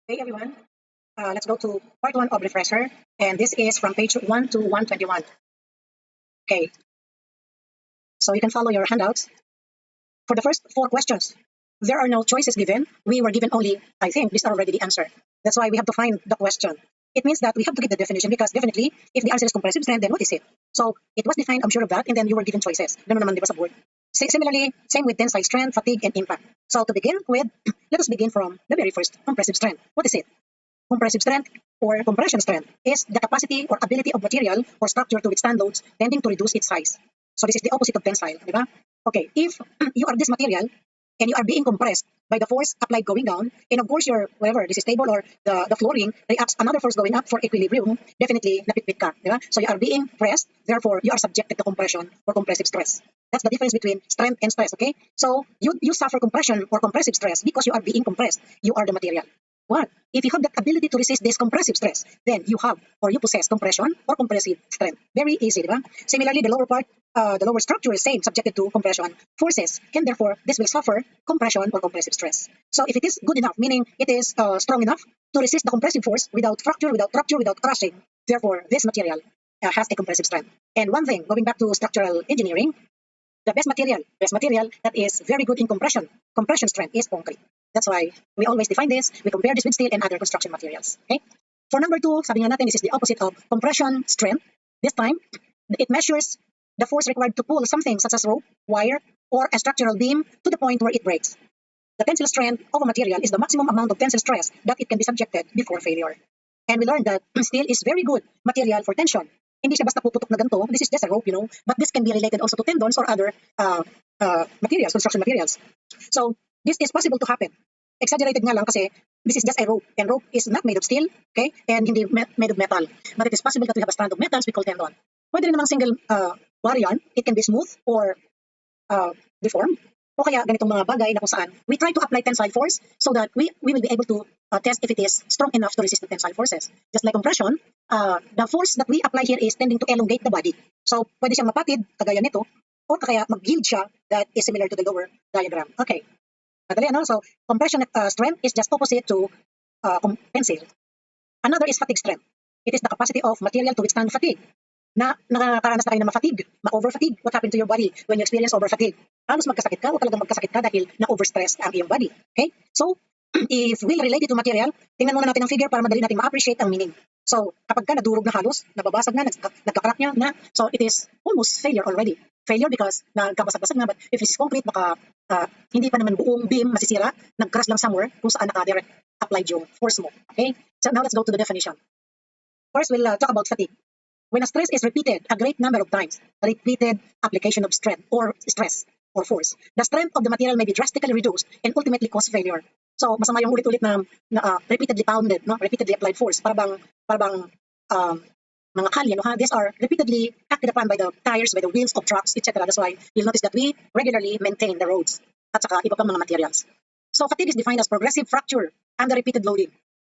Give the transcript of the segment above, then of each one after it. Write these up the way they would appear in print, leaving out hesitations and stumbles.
Hey everyone, let's go to part one of refresher, and this is from page 1 to 121. Okay, so you can follow your handouts. For the first four questions, there are no choices given. We were given only, I think, these are already the answer. That's why we have to find the question. It means that we have to give the definition because definitely, if the answer is compressive strength, then what is it? So it was defined, I'm sure of that, and then you were given choices. Ganun naman, di ba, sa board? Similarly, same with tensile strength, fatigue, and impact. So to begin with, let us begin from the very first, compressive strength. What is it? Compressive strength or compression strength is the capacity or ability of material or structure to withstand loads tending to reduce its size. So this is the opposite of tensile, di ba? Okay, if you are this material and you are being compressed by the force applied going down, and of course your whatever, this is table or the flooring reacts another force going up for equilibrium, definitely napitpit ka, di ba? So you are being pressed, therefore you are subjected to compression or compressive stress. That's the difference between strength and stress, okay? So you suffer compression or compressive stress because you are being compressed. You are the material. What? If you have that ability to resist this compressive stress, then you have or you possess compression or compressive strength. Very easy, di ba? Similarly, the lower part, the lower structure is same, subjected to compression forces, and therefore this will suffer compression or compressive stress. So if it is good enough, meaning it is strong enough to resist the compressive force without fracture, without rupture, without crushing, therefore this material has a compressive strength. And one thing, going back to structural engineering, the best material that is very good in compression strength is concrete. That's why we always define this. We compare this with steel and other construction materials. Okay. For number two, sabi nga natin, this is the opposite of compression strength. This time, it measures the force required to pull something such as rope, wire, or a structural beam to the point where it breaks. The tensile strength of a material is the maximum amount of tensile stress that it can be subjected before failure. And we learned that steel is very good material for tension. Hindi siya basta puputok na ganito. This is just a rope, but this can be related also to tendons or other materials, construction materials. So this is possible to happen. Exaggerated nga lang kasi this is just a rope, and rope is not made of steel, okay, and hindi made of metal. But it is possible that we have a strand of metals we call tendon. Pwede rin namang single bar yan. It can be smooth or deformed. O kaya ganitong mga bagay na kung saan we try to apply tensile force so that we will be able to test if it is strong enough to resist the tensile forces. Just like compression, the force that we apply here is tending to elongate the body. So pwede siyang mapatid, kagaya nito, o kaya mag-yield siya that is similar to the lower diagram. Okay. Madali, ano? So compression strength is just opposite to tensile. Another is fatigue strength. It is the capacity of material to withstand fatigue. Nakakaranas na kayo ng ma-fatigue, ma-over-fatigue. What happened to your body when you experience over-fatigue? Halos magkasakit ka o talagang magkasakit ka dahil na-overstress ang iyong body. Okay? So, if we'll relate it to material, tingnan muna natin ang figure para madali natin ma-appreciate ang meaning. So, kapag ka nadurog na halos, nababasag na, nagkakrak niya na, so it is almost failure already. Failure because nagkabasag-basag na, but if it's concrete, baka hindi pa naman buong beam masisira, nag-crash lang somewhere kung saan naka-direct applied yung force mo. Okay? So now let's go to the definition. First, we'll talk about fatigue. When a stress is repeated a great number of times, repeated application of stress or force, the strength of the material may be drastically reduced and ultimately cause failure. So, masama yung ulit-ulit na repeatedly pounded, no? Repeatedly applied force. Para bang mga kalye, no? These are repeatedly acted upon by the tires, by the wheels of trucks, etc. That's why you'll notice that we regularly maintain the roads at saka iba pang mga materials. So, fatigue is defined as progressive fracture under repeated loading.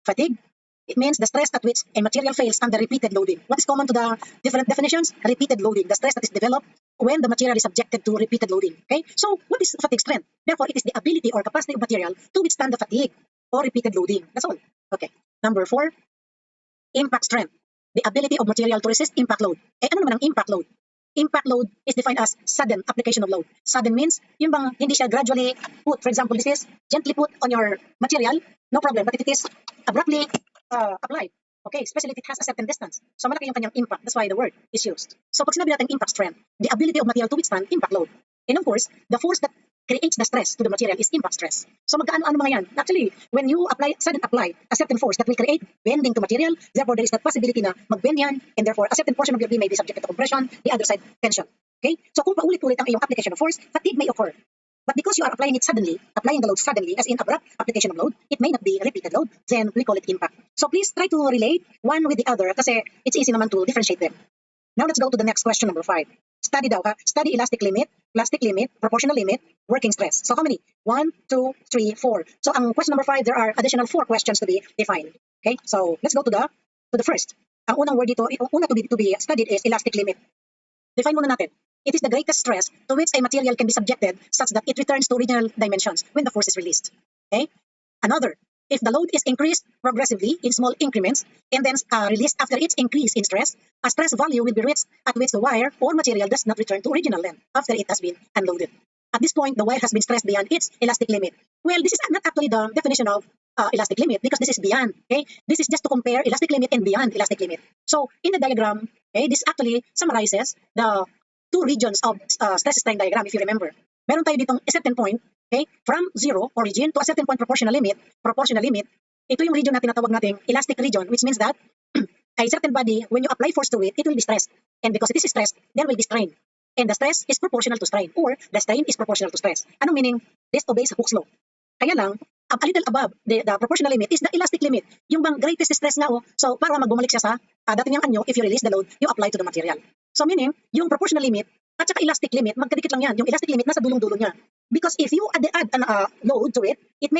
Fatigue, it means the stress at which a material fails under repeated loading. What is common to the different definitions? Repeated loading, the stress that is developed when the material is subjected to repeated loading. Okay, so what is fatigue strength? Therefore, it is the ability or capacity of material to withstand the fatigue or repeated loading. That's all. Okay. Number 4, impact strength, the ability of material to resist impact load. Ano naman ang impact load? Impact load is defined as sudden application of load. Sudden means yung bang hindi siya gradually put. For example, this is gently put on your material, no problem. But if it is abruptly applied, okay, especially if it has a certain distance. So malaki yung kanyang impact. That's why the word is used. So pag sinabi natin impact strength, the ability of material to withstand impact load. And of course, the force that creates the stress to the material is impact stress. So magkaano-ano mga yan. Actually, when you sudden apply a certain force that will create bending to material, therefore there is that possibility na mag-bend yan, and therefore a certain portion of your beam may be subject to compression, the other side tension. Okay? So kung paulit-ulit ang iyong application of force, fatigue may occur. But because you are applying the load suddenly, as in abrupt application of load, it may not be repeated load, then we call it impact. So please try to relate one with the other kasi it's easy naman to differentiate them. Now let's go to the next question, number 5. Study daw, study elastic limit, proportional limit, working stress. So how many? 1, 2, 3, 4. So ang question number 5, there are additional 4 questions to be defined. Okay, so let's go to the first. Ang unang word dito, una to be studied is elastic limit. Define muna natin. It is the greatest stress to which a material can be subjected such that it returns to original dimensions when the force is released. Okay? Another, if the load is increased progressively in small increments and then released after its increase in stress, a stress value will be reached at which the wire or material does not return to original length after it has been unloaded. At this point, the wire has been stressed beyond its elastic limit. Well, this is not actually the definition of elastic limit because this is beyond. Okay, this is just to compare elastic limit and beyond elastic limit. So in the diagram, okay, this actually summarizes the two regions of stress strain diagram. If you remember, meron tayo ditong a certain point, okay, from zero origin to a certain point proportional limit. Ito yung region na tinatawag nating elastic region, which means that a certain body, when you apply force to it, it will be stressed. And because it is stressed, there will be strain. And the stress is proportional to strain, or the strain is proportional to stress. Anong meaning? This obeys Hooke's law. Kaya lang, a little above the proportional limit is the elastic limit. Yung bang greatest stress nga, so para magbumalik siya sa dating yung anyo, if you release the load, you apply to the material. So meaning, yung proportional limit at saka elastic limit, magkadikit lang yan. Yung elastic limit nasa dulong-dulo niya. Because if you add an load to it, it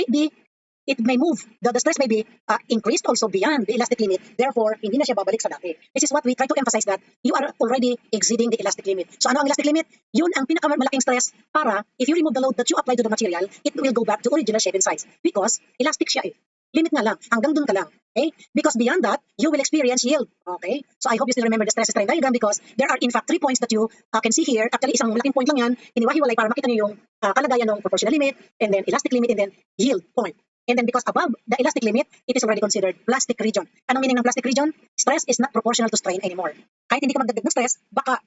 may move. The stress may be increased also beyond the elastic limit. Therefore, hindi na siya babalik sa dati. This is what we try to emphasize, that you are already exceeding the elastic limit. So ano ang elastic limit? Yun ang pinakamalaking stress para if you remove the load that you apply to the material, it will go back to original shape and size. Because elastic siya eh. Limit nga lang. Hanggang dun ka lang. Okay? Because beyond that, you will experience yield. Okay? So I hope you still remember the stress strain diagram because there are in fact 3 points that you can see here. Actually, isang malaking point lang yan. Hiniwa-hiwalay para makita niyo yung kalagayan ng proportional limit, and then elastic limit, and then yield point. And then because above the elastic limit, it is already considered plastic region. Anong meaning ng plastic region? Stress is not proportional to strain anymore. Kahit hindi ka magdagdag ng stress, baka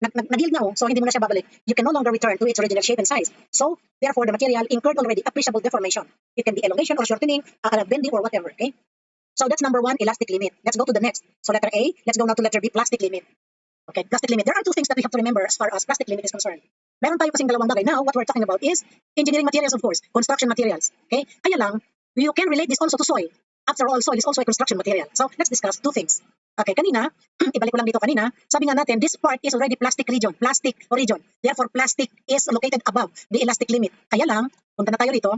nag-yield na so hindi mo na siya babalik. You can no longer return to its original shape and size. So, therefore, the material incurred already appreciable deformation. It can be elongation or shortening, bending or whatever, okay? So that's number 1, elastic limit. Let's go to the next. So letter A, let's go now to letter B, plastic limit. Okay, plastic limit. There are 2 things that we have to remember as far as plastic limit is concerned. Meron tayo kasing dalawang bagay. Now, what we're talking about is engineering materials, of course, construction materials. Okay? Kaya lang, you can relate this also to soil. After all, soil is also a construction material. So, let's discuss 2 things. Okay, kanina, ibalik ko lang dito kanina, sabi nga natin, this part is already plastic region. Therefore, plastic is located above the elastic limit. Kaya lang, punta na tayo rito,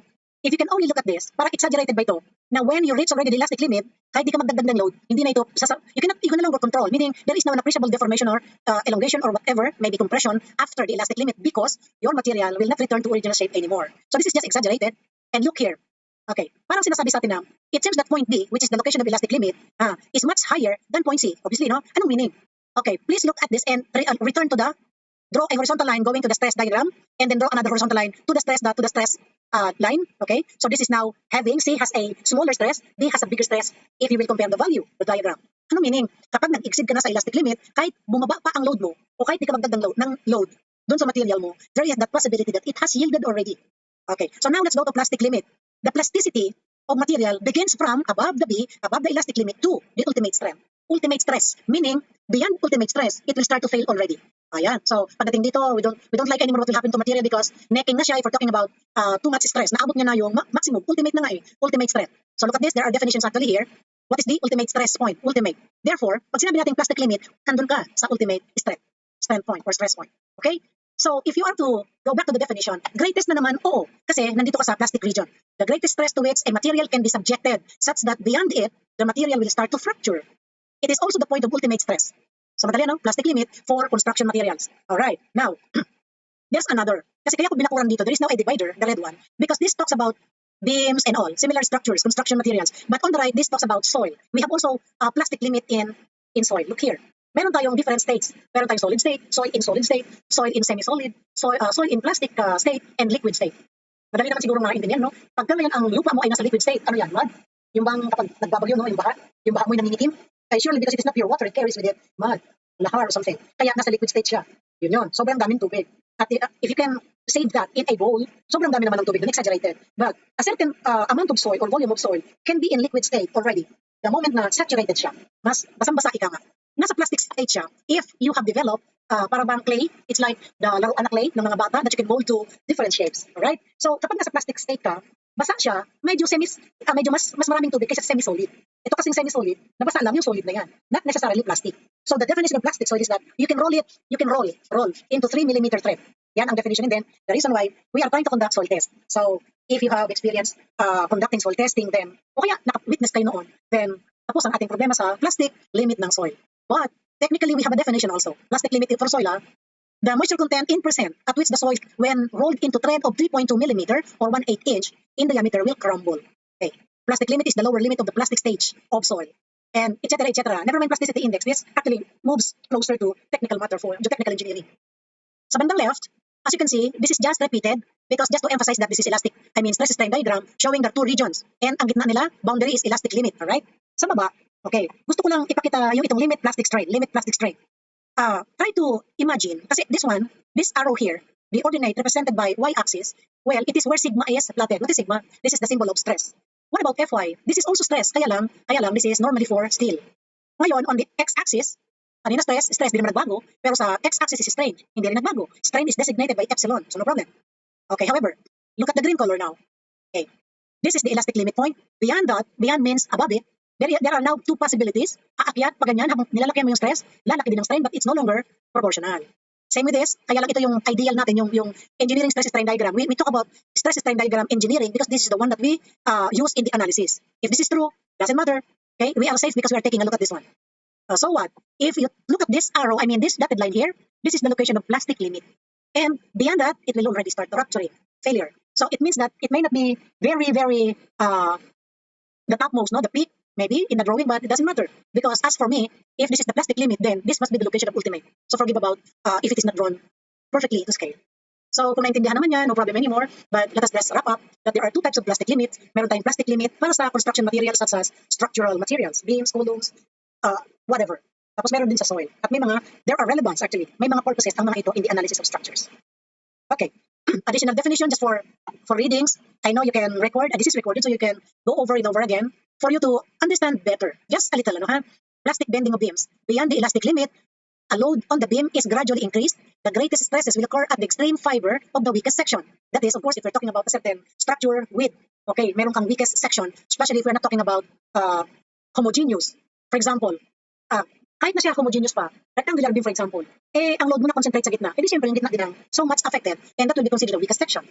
if you can only look at this, parang exaggerated ba ito, na when you reach already the elastic limit, kahit di ka magdagdag ng load, hindi na ito, you can no longer control, meaning there is now an appreciable deformation or elongation or whatever, maybe compression after the elastic limit because your material will not return to original shape anymore. So this is just exaggerated. And look here. Okay, parang sinasabi sa atin na, it seems that point B, which is the location of elastic limit, is much higher than point C. Obviously, no? Anong meaning? Okay, please look at this and return to draw a horizontal line going to the stress diagram, and then draw another horizontal line to the stress line. Okay, so this is now having, C has a smaller stress, D has a bigger stress if you will compare the value, the diagram. Ano meaning? Kapag nag-exceed ka na sa elastic limit, kahit bumaba pa ang load mo, o kahit di ka magdagdag ng load doon sa material mo, there is that possibility that it has yielded already. Okay, so now let's go to plastic limit. The plasticity of material begins from above the elastic limit to the ultimate strength. Ultimate stress, meaning beyond ultimate stress, it will start to fail already. Ayan. So, pagdating dito, we don't like anymore what will happen to material because necking na siya if we're talking about too much stress. Naabot niya na yung maximum, ultimate na nga ultimate stress. So, look at this, there are definitions actually here. What is the ultimate stress point? Ultimate. Therefore, pag sinabi natin plastic limit, nandun ka sa ultimate strength point or stress point. Okay? So, if you are to go back to the definition, greatest na naman, oo, kasi nandito ka sa plastic region. The greatest stress to which a material can be subjected such that beyond it, the material will start to fracture. It is also the point of ultimate stress. So, madali, no? Plastic limit for construction materials. Alright, now, there's another. Kasi kaya ko binakuran dito, there is now a divider, the red one, because this talks about beams and all, similar structures, construction materials. But on the right, this talks about soil. We have also a plastic limit in soil. Look here. Meron tayong different states. Meron tayong solid state, soil in semi-solid, soil in plastic state, and liquid state. Madali naman siguro maintindihan, no? Pagka ngayon ang lupa mo ay nasa liquid state, ano yan, mud? Yung bang kapag nagbabagyo, no, yung baha mo ay nangingitim, surely because it is not pure water, it carries with it mud, lahar or something. Kaya nasa liquid state siya. Yun. Sobrang daming tubig. At if you can save that in a bowl, sobrang dami naman ng tubig, exaggerated. But a certain amount of soil or volume of soil can be in liquid state already. The moment na saturated siya, mas basang-basa ika nga. Nasa plastic state siya, if you have developed para bang clay, it's like the laruan na clay ng mga bata that you can mold to different shapes. Alright? So, kapag nasa plastic state ka, basa siya, medyo mas maraming tubig kaysa semi-solid. Ito kasing semi-solid, nabasa lang yung solid na yan, not necessarily plastic. So, the definition of plastic soil is that you can roll into 3 millimeter thread. Yan ang definition, and then the reason why we are trying to conduct soil test. So, if you have experience conducting soil testing, then, o kaya naka-witness kayo noon, then, tapos ang ating problema sa plastic limit ng soil. But technically, we have a definition also. Plastic limit for soil, the moisture content in percent at which the soil, when rolled into thread of 3.2 millimeter or 1/8 inch in diameter, will crumble. Okay. Plastic limit is the lower limit of the plastic stage of soil. And etc. etc. Never mind plasticity index. This actually moves closer to technical matter for geotechnical engineering. Sa bandang left, as you can see, this is just repeated because just to emphasize that this is elastic, stress strain diagram showing the two regions. And ang gitna nila, boundary is elastic limit, alright? Sa baba, okay, gusto ko lang ipakita yung itong limit plastic strain, try to imagine, kasi this arrow here, the ordinate represented by y-axis, well, it is where sigma is plotted. What is sigma? This is the symbol of stress. What about Fy? This is also stress, kaya lang, this is normally for steel. Ngayon, on the x-axis, kanina stress di naman nagbago, pero sa x-axis is strain, hindi rin nagbago. Strain is designated by epsilon, so no problem. Okay, however, look at the green color now. Okay, this is the elastic limit point. Beyond that, beyond means above it, there are now two possibilities. Aakyat, pag ganyan, habang nilalaki mo yung stress, lalaki din ang strain, but it's no longer proportional. Same with this, kaya lang ito yung ideal natin, yung engineering stress strain diagram. We talk about stress strain diagram engineering because this is the one that we use in the analysis. If this is true, doesn't matter. Okay, we are safe because we are taking a look at this one. So what? If you look at this arrow, this dotted line here, this is the location of plastic limit. And beyond that, it will already start rupturing, failure. So it means that it may not be very, very the topmost, the peak, maybe in the drawing, but it doesn't matter. Because as for me, if this is the plastic limit, then this must be the location of ultimate. So forgive about if it is not drawn perfectly to scale. So kung naintindihan naman yan, no problem anymore. But let us just wrap up that there are two types of plastic limits. Meron tayong plastic limit para sa construction materials such as structural materials, beams, columns, whatever. Tapos meron din sa soil. At there are relevance actually. May mga purposes ang mga ito in the analysis of structures. Okay. Additional definition just for readings. I know you can record, and this is recorded, so you can go over it over again for you to understand better. Just a little, Plastic bending of beams. Beyond the elastic limit, a load on the beam is gradually increased. The greatest stresses will occur at the extreme fiber of the weakest section. That is, of course, if we're talking about a certain structure with, okay, meron kang weakest section, especially if we're not talking about homogeneous. For example, kahit na siya homogeneous pa, rectangular beam for example, ang load mo na concentrate sa gitna, di siyempre yung gitna din ang so much affected, and that will be considered the weakest section.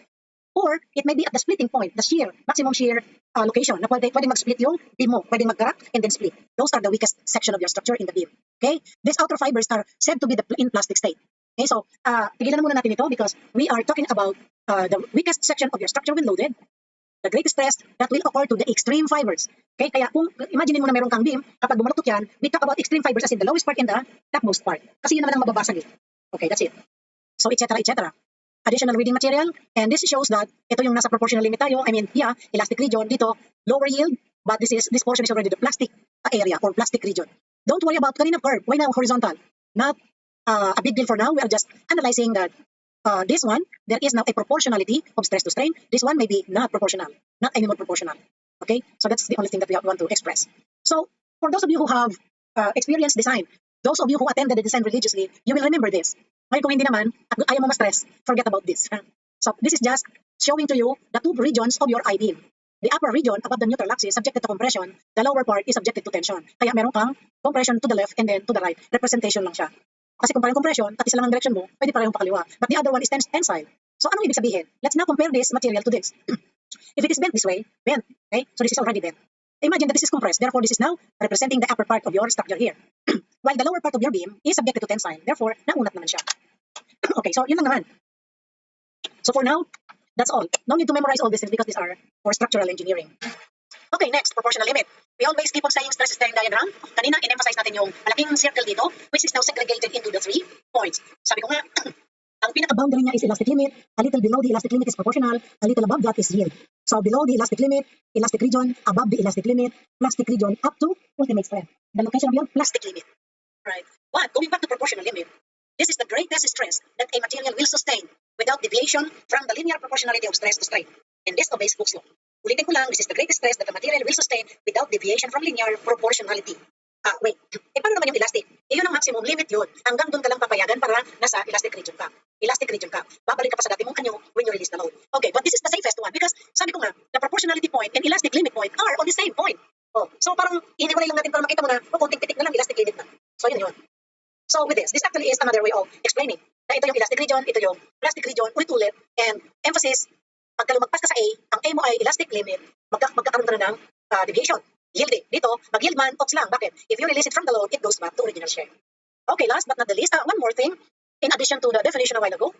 Or it may be at the splitting point, the shear, maximum shear location, na pwede mag-split yung beam mo, pwede mag-crack and then split. Those are the weakest section of your structure in the beam. Okay? These outer fibers are said to be in plastic state. Okay, so tigilan na muna natin ito because we are talking about the weakest section of your structure when loaded, the greatest stress that will occur to the extreme fibers. Okay, kaya kung imagine mo na meron kang beam, kapag bumaluktot yan, we talk about extreme fibers as in the lowest part and the topmost part. Kasi yun naman ang mababasag eh. Okay, that's it. So, etc. etc. Additional reading material, and this shows that ito yung nasa proportional limit tayo. Elastic region, dito, lower yield, but this portion is already the plastic area or plastic region. Don't worry about kanina curve. Why now horizontal? Not a big deal for now. We are just analyzing that this one, there is now a proportionality of stress to strain. This one may be not proportional, not anymore proportional. Okay, so that's the only thing that we want to express. So for those of you who have experienced design, those of you who attended the design religiously, you will remember this. Ngayon kung hindi naman, at ayaw mo ma-stress, forget about this. So this is just showing to you the two regions of your I-beam. The upper region above the neutral axis is subjected to compression. The lower part is subjected to tension. Kaya meron kang compression to the left and then to the right. Representation lang siya. Kasi kung parang compression, at isa lang ang direction mo, pwede parehong pakaliwa. But the other one is tensile. So anong ibig sabihin? Let's now compare this material to this. If it is bent this way, bent. Okay? So this is already bent. Imagine that this is compressed. Therefore, this is now representing the upper part of your structure here. While the lower part of your beam is subjected to tensile. Therefore, naunat naman siya. Okay, so yun lang naman. So for now, that's all. No need to memorize all these things because these are for structural engineering. Okay, next, proportional limit. We always keep on saying stress strain diagram. Kanina, in-emphasize natin yung malaking circle dito, which is now segregated into the 3 points. Sabi ko nga, ang pinaka-boundary niya is elastic limit. A little below the elastic limit is proportional. A little above that is yield. So below the elastic limit, elastic region. Above the elastic limit, plastic region up to ultimate strength. The location of your plastic limit. Right. But going back to proportional limit, this is the greatest stress that a material will sustain without deviation from the linear proportionality of stress to strain. And this obeys Hooke's law. Ulitin ko lang, this is the greatest stress that the material will sustain without deviation from linear proportionality. Wait. Paano naman yung elastic? Yun ang maximum limit yun. Hanggang doon ka lang papayagan para nasa elastic region ka. Elastic region ka. Babalik ka pa sa dati mong anyo when you release the load. Okay, but this is the safest one because sabi ko nga, the proportionality point and elastic limit point are on the same point. So parang hiniwalay lang natin para makita mo na, konting titik na lang, elastic limit na. So yun. So with this actually is another way of explaining na ito yung elastic region, ito yung plastic region, ulit-ulit, and emphasis, pagka lumagpas ka sa A, ang A mo ay elastic limit, magkakaroon ka na ng deviation. Yielding. Dito, mag-yield man, ops lang. Bakit? If you release it from the load, it goes back to original shape. Okay, last but not the least, one more thing, in addition to the definition a while ago.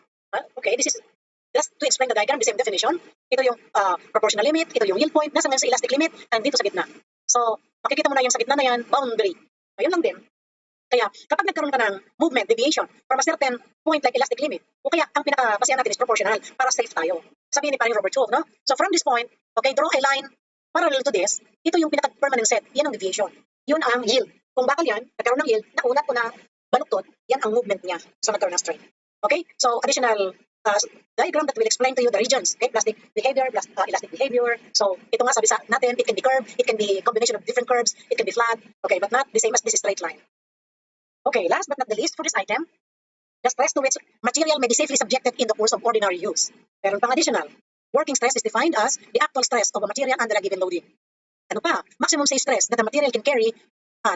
Okay, this is Just to explain the diagram, the same definition. Ito yung proportional limit, ito yung yield point, nasa ngayon sa elastic limit, and dito sa gitna. So, makikita mo na yung sa gitna na yan, boundary. Ayun lang din. Kaya, kapag nagkaroon ka ng movement, deviation, from a certain point like elastic limit, o kaya ang pinaka-basehan natin is proportional para safe tayo. Sabihin ni paring Robert Tuve, no? So, from this point, okay, draw a line parallel to this, ito yung pinaka-permanent set, yan ang deviation. Yun ang yield. Kung bakal yan, nagkaroon ng yield, naunat o na baluktot, yan ang movement niya sa nagkaroon ng strain. Okay? So, additional diagram that will explain to you the regions. Okay? Plastic behavior, elastic behavior. So, ito nga sabi sa natin, it can be curved, it can be a combination of different curves, it can be flat, okay, but not the same as this straight line. Okay, last but not the least for this item, the stress to which material may be safely subjected in the course of ordinary use. Meron pang additional. Working stress is defined as the actual stress of a material under a given loading. Ano pa? Maximum safe stress that the material can carry,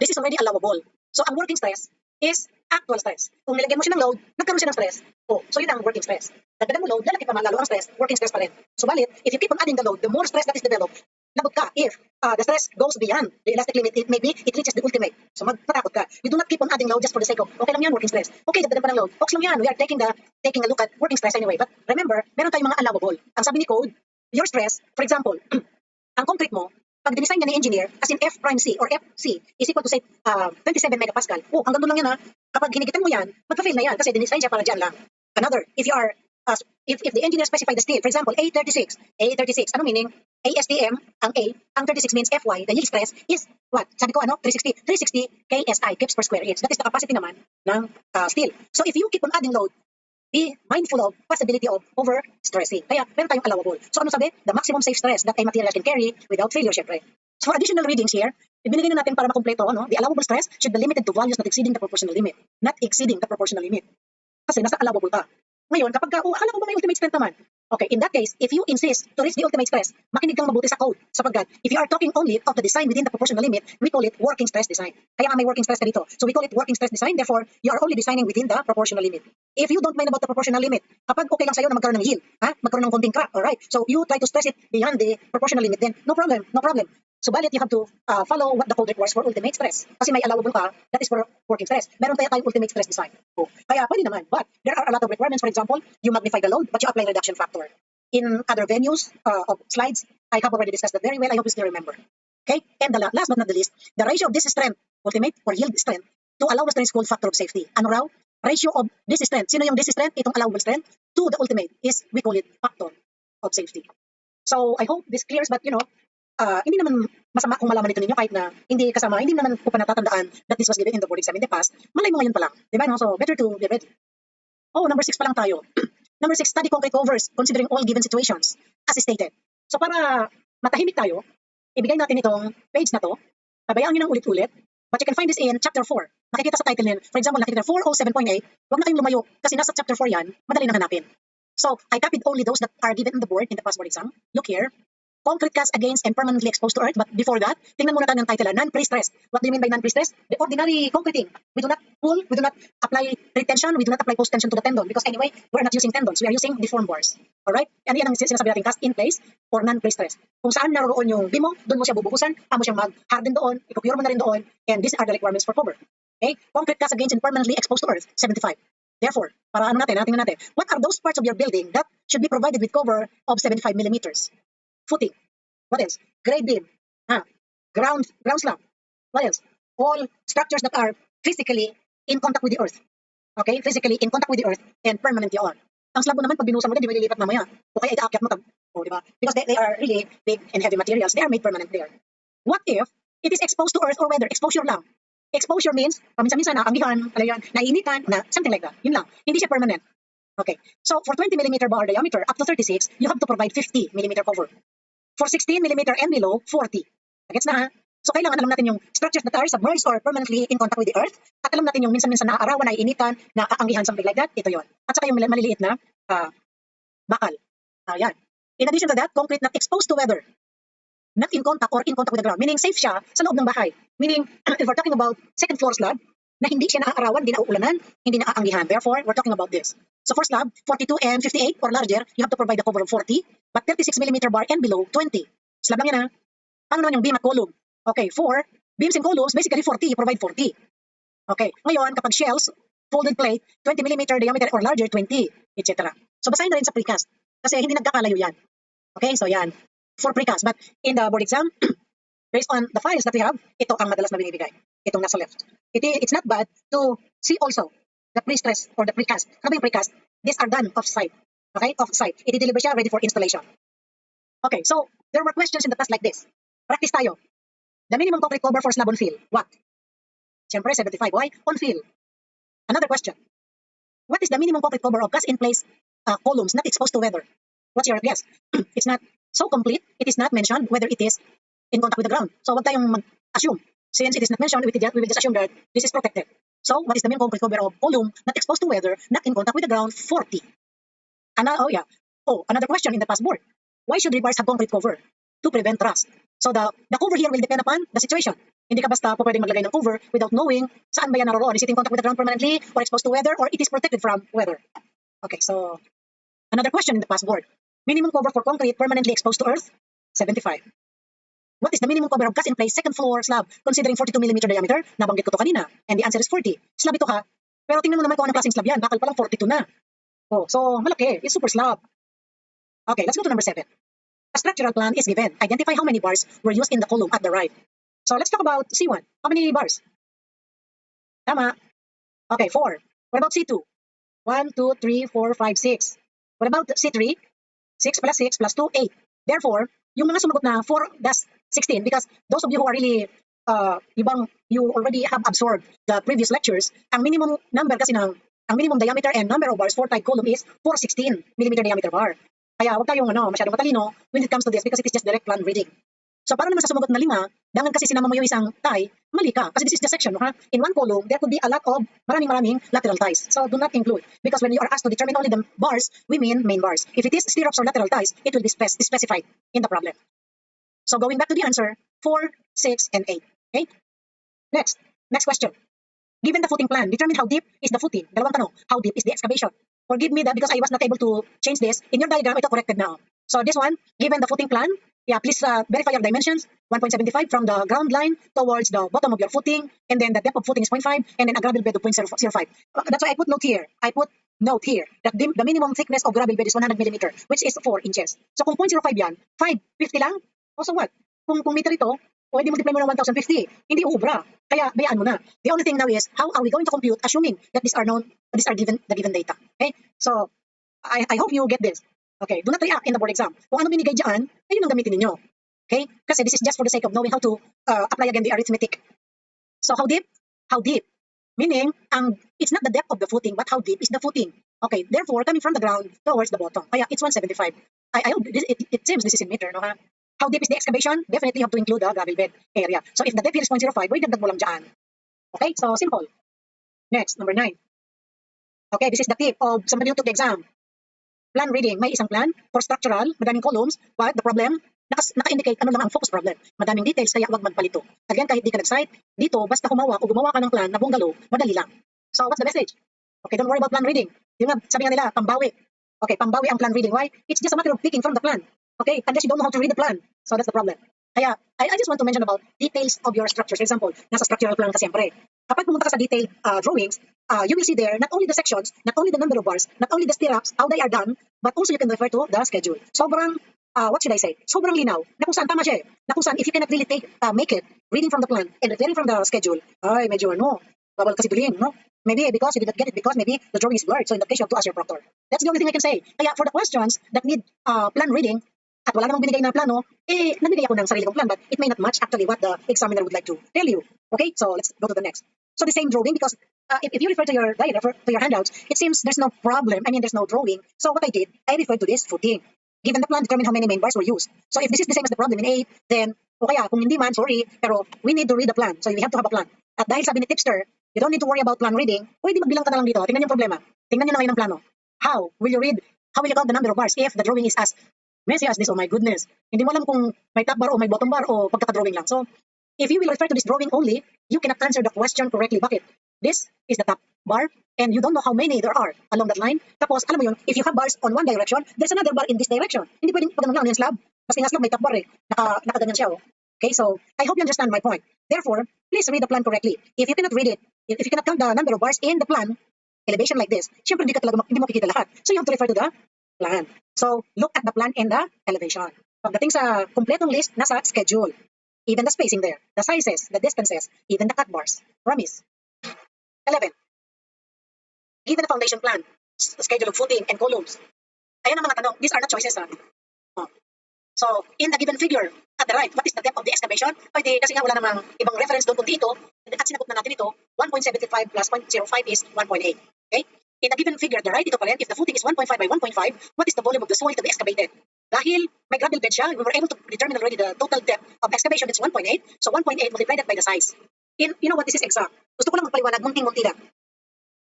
this is already allowable. So, ang working stress is actual stress. Kung nilagyan mo siya ng load, nagkaroon siya ng stress. Oh, so yun ang working stress. Dagdagan mo load, lalaki pa man lalo ang stress, working stress pa rin. Subalit, if you keep on adding the load, the more stress that is developed, lagot ka if the stress goes beyond the elastic limit, it reaches the ultimate. So magpatakot ka. You do not keep on adding load just for the sake of, okay lang yan, working stress. Okay, dagdagan pa ng load. Okay lang yan, we are taking a look at working stress anyway. But remember, meron tayong mga allowable. Ang sabi ni code, your stress, for example, ang concrete mo, pag dinesign niya ni engineer, as in F prime C or FC is equal to say 27 megapascal. Oh, hanggang doon lang yan ha. Kapag hinigitan mo yan, magpa-fail na yan kasi dinesign siya para dyan lang. Another, if you are if the engineer specified the steel, for example, A36, ano meaning? ASTM, ang A, ang 36 means FY, the yield stress is what? Sabi ko 360 KSI, kips per square inch. That is the capacity naman ng steel. So if you keep on adding load, be mindful of possibility of over-stressing. Kaya meron tayong allowable. So ano sabi? The maximum safe stress that a material can carry without failure, syempre. So for additional readings here, ibinigay na natin para makumpleto, no? The allowable stress should be limited to values not exceeding the proportional limit. Not exceeding the proportional limit. Kasi nasa allowable ka. Ngayon, kapag akala ko ba may ultimate strength naman? Okay, in that case, if you insist to reach the ultimate stress, makinig kang mabuti sa code. Sapagkat, if you are talking only of the design within the proportional limit, we call it working stress design. Kaya nga may working stress ka dito. So we call it working stress design, therefore, you are only designing within the proportional limit. If you don't mind about the proportional limit, kapag okay lang sa'yo na magkaroon ng yield, magkaroon ng konting crack, alright? So you try to stress it beyond the proportional limit, then no problem. Subalit, you have to follow what the code requires for ultimate stress. Kasi may allowable ka, that is for working stress. Meron tayo tayong ultimate stress design. So, kaya pwede naman. But there are a lot of requirements. For example, you magnify the load, but you apply reduction factor. In other venues of slides, I have already discussed that very well. I hope you still remember. Okay? And the last but not the least, the ratio of this strength, ultimate or yield strength, to allowable strength is called factor of safety. Ano raw? Ratio of this strength. Sino yung this strength? Itong allowable strength to the ultimate is, we call it factor of safety. So, I hope this clears, but hindi naman masama kung malaman ito ninyo kahit na hindi naman po pa natatandaan that this was given in the board exam in the past. Malay mo ngayon pa lang. Diba? No? So, better to be ready. Oh, number 6 pa lang tayo. Number 6, study concrete covers considering all given situations as stated. So, para matahimik tayo, ibigay natin itong page na to. Pabayaan nyo ng ulit-ulit. But you can find this in chapter 4. Nakikita sa title nila. For example, nakikita 407.8. Huwag na kayong lumayo kasi nasa chapter 4 yan. Madali nang hanapin. So, I copied only those that are given in the board in the past board exam. Look here. Concrete cast against and permanently exposed to earth. But before that, tingnan muna tayo ng title, non-pre-stressed. What do you mean by non-pre-stressed? The ordinary concreting. We do not pull, we do not apply retention, we do not apply post-tension to the tendon because anyway, we're not using tendons, we are using deform bars. Alright? And yan ang sinasabi natin, cast in place or non-pre-stressed. Kung saan naroon yung beam mo, doon mo siya bubuhusan, amo siyang mag-harden doon, i-procure mo na rin doon, and these are the requirements for cover. Okay? Concrete cast against and permanently exposed to earth, 75. Therefore, para tingnan natin, what are those parts of your building that should be provided with cover of 75 millimeters? Footing. What else? Grade beam. Ground slab. What else? All structures that are physically in contact with the earth. Okay? Physically in contact with the earth and permanently on. Ang slab mo naman, pag binusan mo din, di malilipat mamaya. O kaya itaakyat mo. Di ba? Because they are really big and heavy materials. They are made permanent there. What if it is exposed to earth or weather? Exposure lang. Exposure means, paminsan-minsan naanggihan, nainitan, something like that. Yun lang. Hindi siya permanent. Okay. So, for 20 millimeter bar diameter up to 36, you have to provide 50 millimeter cover. For 16 millimeter and below, 40. Gets na ha? So, kailangan alam natin yung structures that are submerged or permanently in contact with the earth. At alam natin yung minsan-minsan naaarawan, naiinitan, naaanggihan, something like that. Ito yon. At saka yung maliliit na bakal. Ayan. In addition to that, concrete not exposed to weather. Not in contact or in contact with the ground. Meaning safe siya sa loob ng bahay. Meaning, if we're talking about second floor slab, na hindi siya naaarawan, hindi nauulanan, hindi naaanggihan. Therefore, we're talking about this. So for slab, 42 and 58 or larger, you have to provide a cover of 40, but 36 millimeter bar and below, 20. Slab lang yan ha. Paano naman yung beam at column? Okay, for beams and columns, basically 40, you provide 40. Okay, ngayon, kapag shells, folded plate, 20 millimeter diameter or larger, 20, etc. So basahin na rin sa precast. Kasi hindi nagkakalayo yan. Okay, so yan. For precast. But in the board exam, based on the files that we have, ito ang madalas na binibigay. Itong nasa left. It's not bad to see also the pre-stress or the precast. Ano ba yung precast? These are done off-site. Okay, off-site. I-deliver siya ready for installation. Okay, so there were questions in the past like this. Practice tayo. The minimum concrete cover for slab on fill. What? Siyempre, 75. Why? On fill. Another question. What is the minimum concrete cover of cast-in-place columns not exposed to weather? What's your guess? It's not so complete. It is not mentioned whether it is in contact with the ground. So, wag tayong mag-assume. Since it is not mentioned, we will just assume that this is protected. So, what is the minimum concrete cover of column not exposed to weather, not in contact with the ground? 40. Another question in the past board. Why should rebars have concrete cover? To prevent rust. So, the cover here will depend upon the situation. Hindi ka basta po pwedeng maglagay ng cover without knowing saan ba yan naroroon. Is it in contact with the ground permanently or exposed to weather or it is protected from weather? Okay, so another question in the past board. Minimum cover for concrete permanently exposed to earth? 75. What is the minimum cover of cast-in-place second floor slab considering 42 mm diameter? Nabanggit ko to kanina. And the answer is 40. Slab ito ha. Pero tingnan mo naman kung anong klaseng slab yan. Bakal pa lang 42 na. Oh, so malaki. It's super slab. Okay, let's go to number 7. A structural plan is given. Identify how many bars were used in the column at the right. So let's talk about C1. How many bars? Tama. Okay, 4. What about C2? 1, 2, 3, 4, 5, 6. What about C3? 6 plus 6 plus 2, 8. Therefore, yung mga sumagot na 4, that's 16. Because those of you who are really, you already have absorbed the previous lectures, ang minimum number kasi ang minimum diameter and number of bars for type column is 416 mm diameter bar. Kaya huwag tayong masyadong matalino when it comes to this because it is just direct plan reading. So para naman sa sumagot na 5, dangan kasi sinama mo yung isang tie, mali ka. Kasi this is the section, ha? In one column, there could be a lot of maraming lateral ties. So do not include. Because when you are asked to determine only the bars, we mean main bars. If it is stirrups or lateral ties, it will be specified in the problem. So going back to the answer, 4, 6, and 8. Okay? Next question. Given the footing plan, determine how deep is the footing. Dalawang tanong. How deep is the excavation? Forgive me that because I was not able to change this. In your diagram, ito corrected now. So this one, given the footing plan, please verify your dimensions. 1.75 from the ground line towards the bottom of your footing, and then the depth of footing is 0.5, and then a gravel bed of 0.05. That's why I put note here. That the minimum thickness of gravel bed is 100 mm, which is 4 inches. So kung 0.05 yan, 550 lang? O so what? Kung meter ito, pwede multiply mo ng 1,050. Hindi ubra. Kaya bayaan mo na. The only thing now is how are we going to compute assuming that these are given the given data. Okay? So I hope you get this. Okay, do not react in the board exam. Kung ano binigay diyan, ayun ang gamitin niyo. Okay? Kasi this is just for the sake of knowing how to apply again the arithmetic. So how deep? How deep? Meaning, it's not the depth of the footing, but how deep is the footing. Okay, therefore, coming from the ground towards the bottom. Kaya it's 175. I hope it seems this is in meter, no ha? How deep is the excavation? Definitely you have to include the gravel bed area. So if the depth here is 0.05, dagdag mo lang dyan. Okay, so simple. Next, number 9. Okay, this is the tip of somebody who took the exam. Plan reading. May isang plan for structural, madaming columns, but the problem, naka-indicate ano lang ang focus problem. Madaming details, kaya huwag magpalito. Again, kahit di ka nag-site, dito, basta gumawa ka ng plan na bungalow, madali lang. So what's the message? Okay, don't worry about plan reading. Yung sabi nga nila, pambawi. Okay, pambawi ang plan reading. Why? It's just a matter of picking from the plan. Okay, unless you don't know how to read the plan. So that's the problem. Kaya, I just want to mention about details of your structures. For example, nasa structural plan ka siyempre. Kapag pumunta ka sa detailed drawings, you will see there not only the sections, not only the number of bars, not only the stirrups, how they are done, but also you can refer to the schedule. Sobrang, what should I say? Sobrang linaw. Na kung saan, tama siya eh. Na kung saan, if you cannot really make it, reading from the plan and referring from the schedule, ay, medyo bawal kasi bilhin, no? Maybe because you did not get it because maybe the drawing is blurred. So in that case, you have to ask your proctor. That's the only thing I can say. Kaya for the questions that need plan reading, at wala namang binigay na plano, nagbigay ako ng sarili kong plan, but it may not match actually what the examiner would like to tell you. Okay, so let's go to the next. So the same drawing, because if you refer to your diagram, to your handouts, it seems there's no problem. I mean, there's no drawing. So what I did, I referred to this footing. Given the plan, determine how many main bars were used. So if this is the same as the problem in 8, then, o kaya, kung hindi man, sorry, pero we need to read the plan. So we have to have a plan. At dahil sabi ni Tipster, you don't need to worry about plan reading, pwede magbilang ka na lang dito. Tingnan yung problema. Tingnan nyo na ngayon ang plano. How will you count the number of bars if the drawing is as messy as this? Oh my goodness. Hindi mo alam kung may top bar o may bottom bar o pagkaka-drawing lang. So, if you will refer to this drawing only, you cannot answer the question correctly. Bakit? This is the top bar and you don't know how many there are along that line. Tapos, alam mo yun, if you have bars on one direction, there's another bar in this direction. Hindi pwedeng pag lang yung slab. Kasi nga slab may top bar eh. Nakaganyan siya oh. Okay, so I hope you understand my point. Therefore, please read the plan correctly. If you cannot read it, if you cannot count the number of bars in the plan, elevation like this, syempre hindi mo makikita lahat. So you have to refer to the plan. So, look at the plan and the elevation. Pagdating sa kumpletong list, nasa schedule. Even the spacing there, the sizes, the distances, even the cut bars. Promise. 11. Given the foundation plan, schedule of footing and columns. Ayan ang mga tanong. These are not choices. Oh. So, in the given figure, at the right, what is the depth of the excavation? Pwede, kasi nga wala namang ibang reference doon kundi ito, at sinagot na natin ito, 1.75 plus 0.05 is 1.8. Okay? In the given figure, the right dito pala, if the footing is 1.5 by 1.5, what is the volume of the soil to be excavated? Dahil may gravel bed siya, we were able to determine already the total depth of excavation, it's 1.8, so 1.8 multiplied by the size. You know what, this is exact. Gusto ko lang magpaliwanag, munting-munti lang.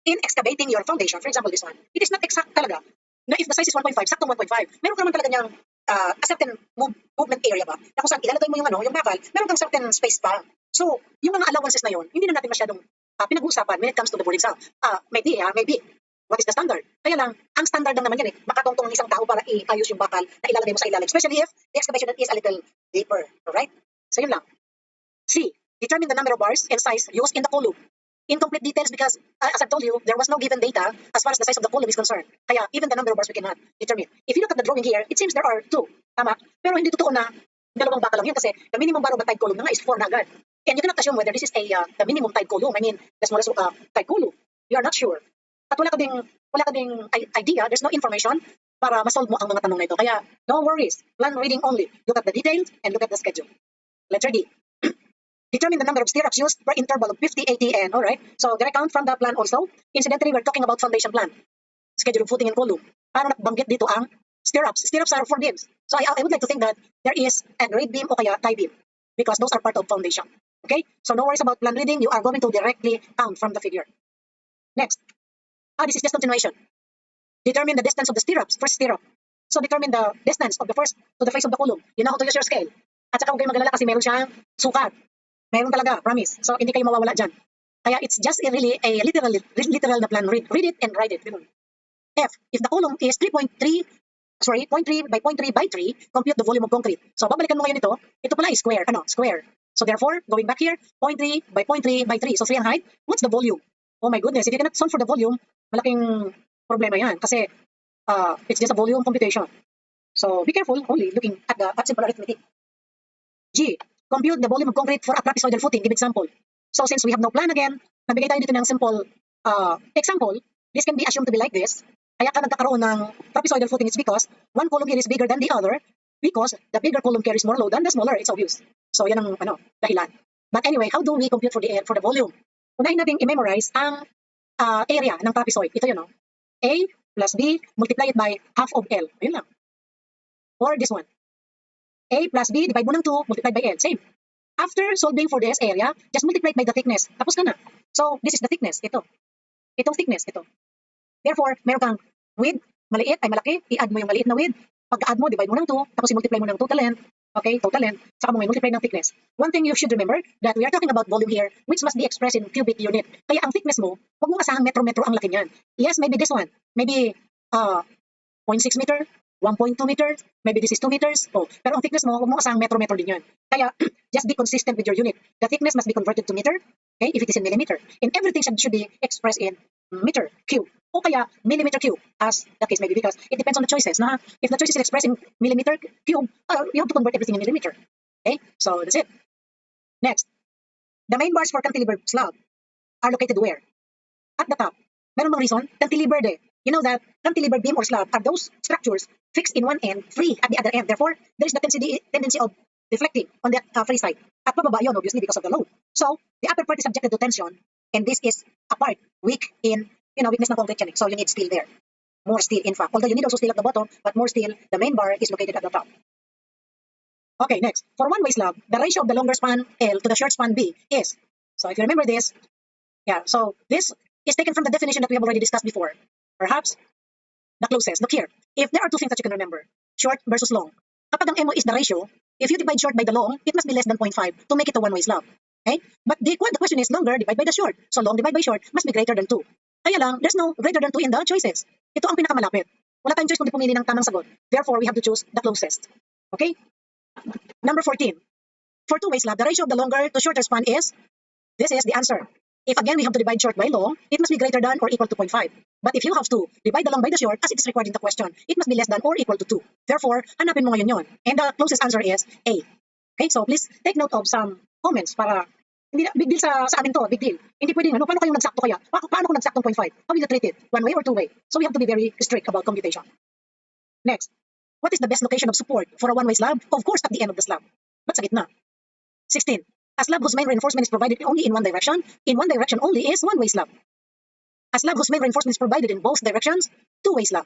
In excavating your foundation, for example, this one, it is not exact talaga. No, if the size is 1.5, saktong 1.5, meron ka naman talaga niyang a certain movement area ba, na kung saan ilalagay mo yung bakal, meron kang certain space pa. So, yung mga allowances na yun, hindi na natin masyadong pinag-uusapan when it comes to the board exam. Maybe. What is the standard? Kaya lang, ang standard lang naman yan makatungtong ng isang tao para iayos yung bakal na ilalagay mo sa ilalim. Especially if the excavation is a little deeper. Alright? So, yun lang. C. Determine the number of bars and size used in the column. Incomplete details because, as I've told you, there was no given data as far as the size of the column is concerned. Kaya, even the number of bars we cannot determine. If you look at the drawing here, it seems there are 2. Tama? Pero hindi totoo na dalawang bakal lang yun kasi the minimum bar of the tide column na nga is 4 na agad. And you cannot assume whether this is the minimum tide column. I mean, the smallest tide column. You are not sure. At wala ka ding idea, there's no information para masolve mo ang mga tanong na ito. Kaya, no worries. Plan reading only. Look at the details and look at the schedule. Letter D. Determine the number of stirrups used per interval of 50, 80, and alright. So, direct count from the plan also. Incidentally, we're talking about foundation plan. Schedule of footing and column. Paano nabanggit dito ang stirrups? Stirrups are for beams. So, I would like to think that there is a grade beam o kaya tie beam because those are part of foundation. Okay? So, no worries about plan reading. You are going to directly count from the figure. Next. This is just continuation. Determine the distance of the stirrups, first stirrup. So, determine the distance of the first to the face of the column. You know how to use your scale. At saka huwag kayo magalala kasi meron siyang sukat. Meron talaga, promise. So, hindi kayo mawawala dyan. Kaya it's just really a literal na plan. Read it and write it. F, if the column is 0.3 by 0.3 by 3, compute the volume of concrete. So, babalikan mo ngayon ito. Ito pala is square. Square. So, therefore, going back here, 0.3 by 0.3 by 3. So, 3 ang height. What's the volume? Oh my goodness, if you cannot solve for the volume, malaking problema yan. Kasi, it's just a volume computation. So, be careful only looking at simple arithmetic. G, compute the volume of concrete for a trapezoidal footing. Give example. So, since we have no plan again, nagbigay tayo dito ng simple example. This can be assumed to be like this. Kaya ka nagkakaroon ng trapezoidal footing is because one column here is bigger than the other because the bigger column carries more load than the smaller. It's obvious. So, yan ang dahilan. But anyway, how do we compute for the volume? Unahin natin i-memorize ang area ng trapezoid. Ito yun, A plus B, multiply it by half of L. Ayun lang. Or this one. A plus B, divide mo ng 2, multiplied by L. Same. After solving for this area, just multiply it by the thickness. Tapos ka na. So, this is the thickness. Ito. Itong thickness. Ito. Therefore, meron kang width, maliit ay malaki. I-add mo yung maliit na width. Pagka-add mo, divide mo ng 2, tapos i-multiply mo ng total length. Okay, total length. Saka mo multiply ng thickness. One thing you should remember that we are talking about volume here, which must be expressed in cubic unit. Kaya ang thickness mo, huwag mong asahang metro-metro ang laki niyan. Yes, maybe this one. Maybe 0.6 meter, 1.2 meters, maybe this is 2 meters. Oh, pero ang thickness mo, huwag mong asahang metro-metro din yan. Kaya just be consistent with your unit. The thickness must be converted to meter, okay, if it is in millimeter. And everything should be expressed in meter cube. O kaya millimeter cube, as the case may be, because it depends on the choices. If the choice is expressed in millimeter cube, you have to convert everything in millimeter. Okay, so that's it. Next, the main bars for cantilever slab are located where? At the top. Meron bang reason? Cantilever de. You know that cantilever beam or slab are those structures fixed in one end, free at the other end. Therefore, there is the tendency of deflecting on the free side. At pababa yun, obviously, because of the load. So, the upper part is subjected to tension, and this is a part weak in weakness ng concrete yan. So you need steel there. More steel, in fact. Although you need also steel at the bottom, but more steel, the main bar is located at the top. Okay, next. For one-way slab, the ratio of the longer span L to the short span B is, so if you remember this, so this is taken from the definition that we have already discussed before. Perhaps the closest. Look here. If there are two things that you can remember, short versus long, kapag ang MO is the ratio, if you divide short by the long, it must be less than 0.5 to make it a one-way slab. Okay? But the question is longer divided by the short. So long divided by short must be greater than 2. Kaya lang, there's no greater than 2 in the choices. Ito ang pinakamalapit. Wala tayong choice kundi pumili ng tamang sagot. Therefore, we have to choose the closest. Okay? Number 14. For two-way slab, the ratio of the longer to shorter span is, this is the answer. If again we have to divide short by long, it must be greater than or equal to 0.5. But if you have to divide the long by the short, as it is required in the question, it must be less than or equal to 2. Therefore, hanapin mo ngayon yun. And the closest answer is A. Okay, so please take note of some comments para hindi na, big deal sa amin to, big deal. Hindi pwedeng paano kayo nagsakto kaya? Paano kung nagsaktong 0.5? How will you treat it? One way or two way? So we have to be very strict about computation. Next, what is the best location of support for a one-way slab? Of course, at the end of the slab. But sa gitna. 16. A slab whose main reinforcement is provided only in one direction only is one-way slab. A slab whose main reinforcement is provided in both directions, two-way slab.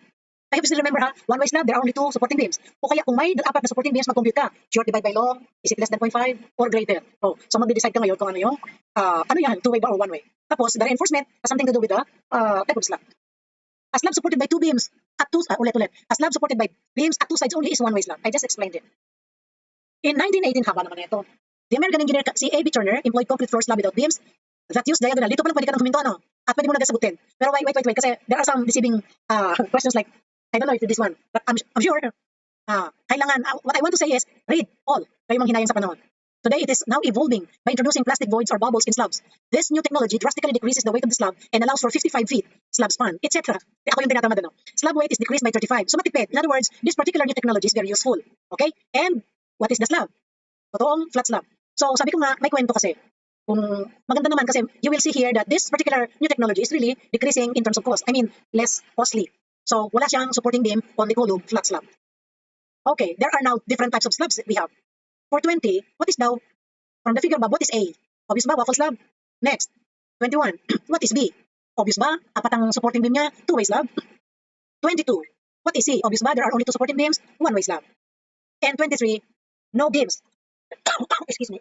I hope you still remember ha, one-way slab, there are only two supporting beams. O kaya kung may apat na supporting beams, mag-compute ka. Short divide by long, is it less than 0.5 or greater? So mag-decide ka ngayon kung ano yung, ano yan, two-way ba or one-way. Tapos, the reinforcement has something to do with the type of slab. A slab supported by two beams at two, ulit. A slab supported by beams at two sides only is one-way slab. I just explained it. In 1918, haba naman ito. The American engineer C. A. B. Turner employed concrete floor slab without beams that use diagonal. Dito pala pwede ka nang huminto, ano? At pwede mo na sagutin. Pero wait, kasi there are some deceiving questions like, I don't know if this one, but I'm sure, kailangan, what I want to say is, read all. Kayo mang hinayang sa panahon. Today, it is now evolving by introducing plastic voids or bubbles in slabs. This new technology drastically decreases the weight of the slab and allows for 55 feet slab span, etc. Ako yung tinatamad, ano? Slab weight is decreased by 35. So matipid. In other words, this particular new technology is very useful. Okay? And what is the slab? Totoong flat slab. So sabi ko nga, may kwento kasi. Kung maganda naman kasi you will see here that this particular new technology is really decreasing in terms of cost. I mean, less costly. So wala siyang supporting beam on the column flat slab. Okay, there are now different types of slabs that we have. For 20, what is now, from the figure ba, what is A? Obvious ba, waffle slab? Next, 21, what is B? Obvious ba, apat ang supporting beam niya, two-way slab? 22, what is C? Obvious ba, there are only two supporting beams, one-way slab. And 23, no beams. Excuse me.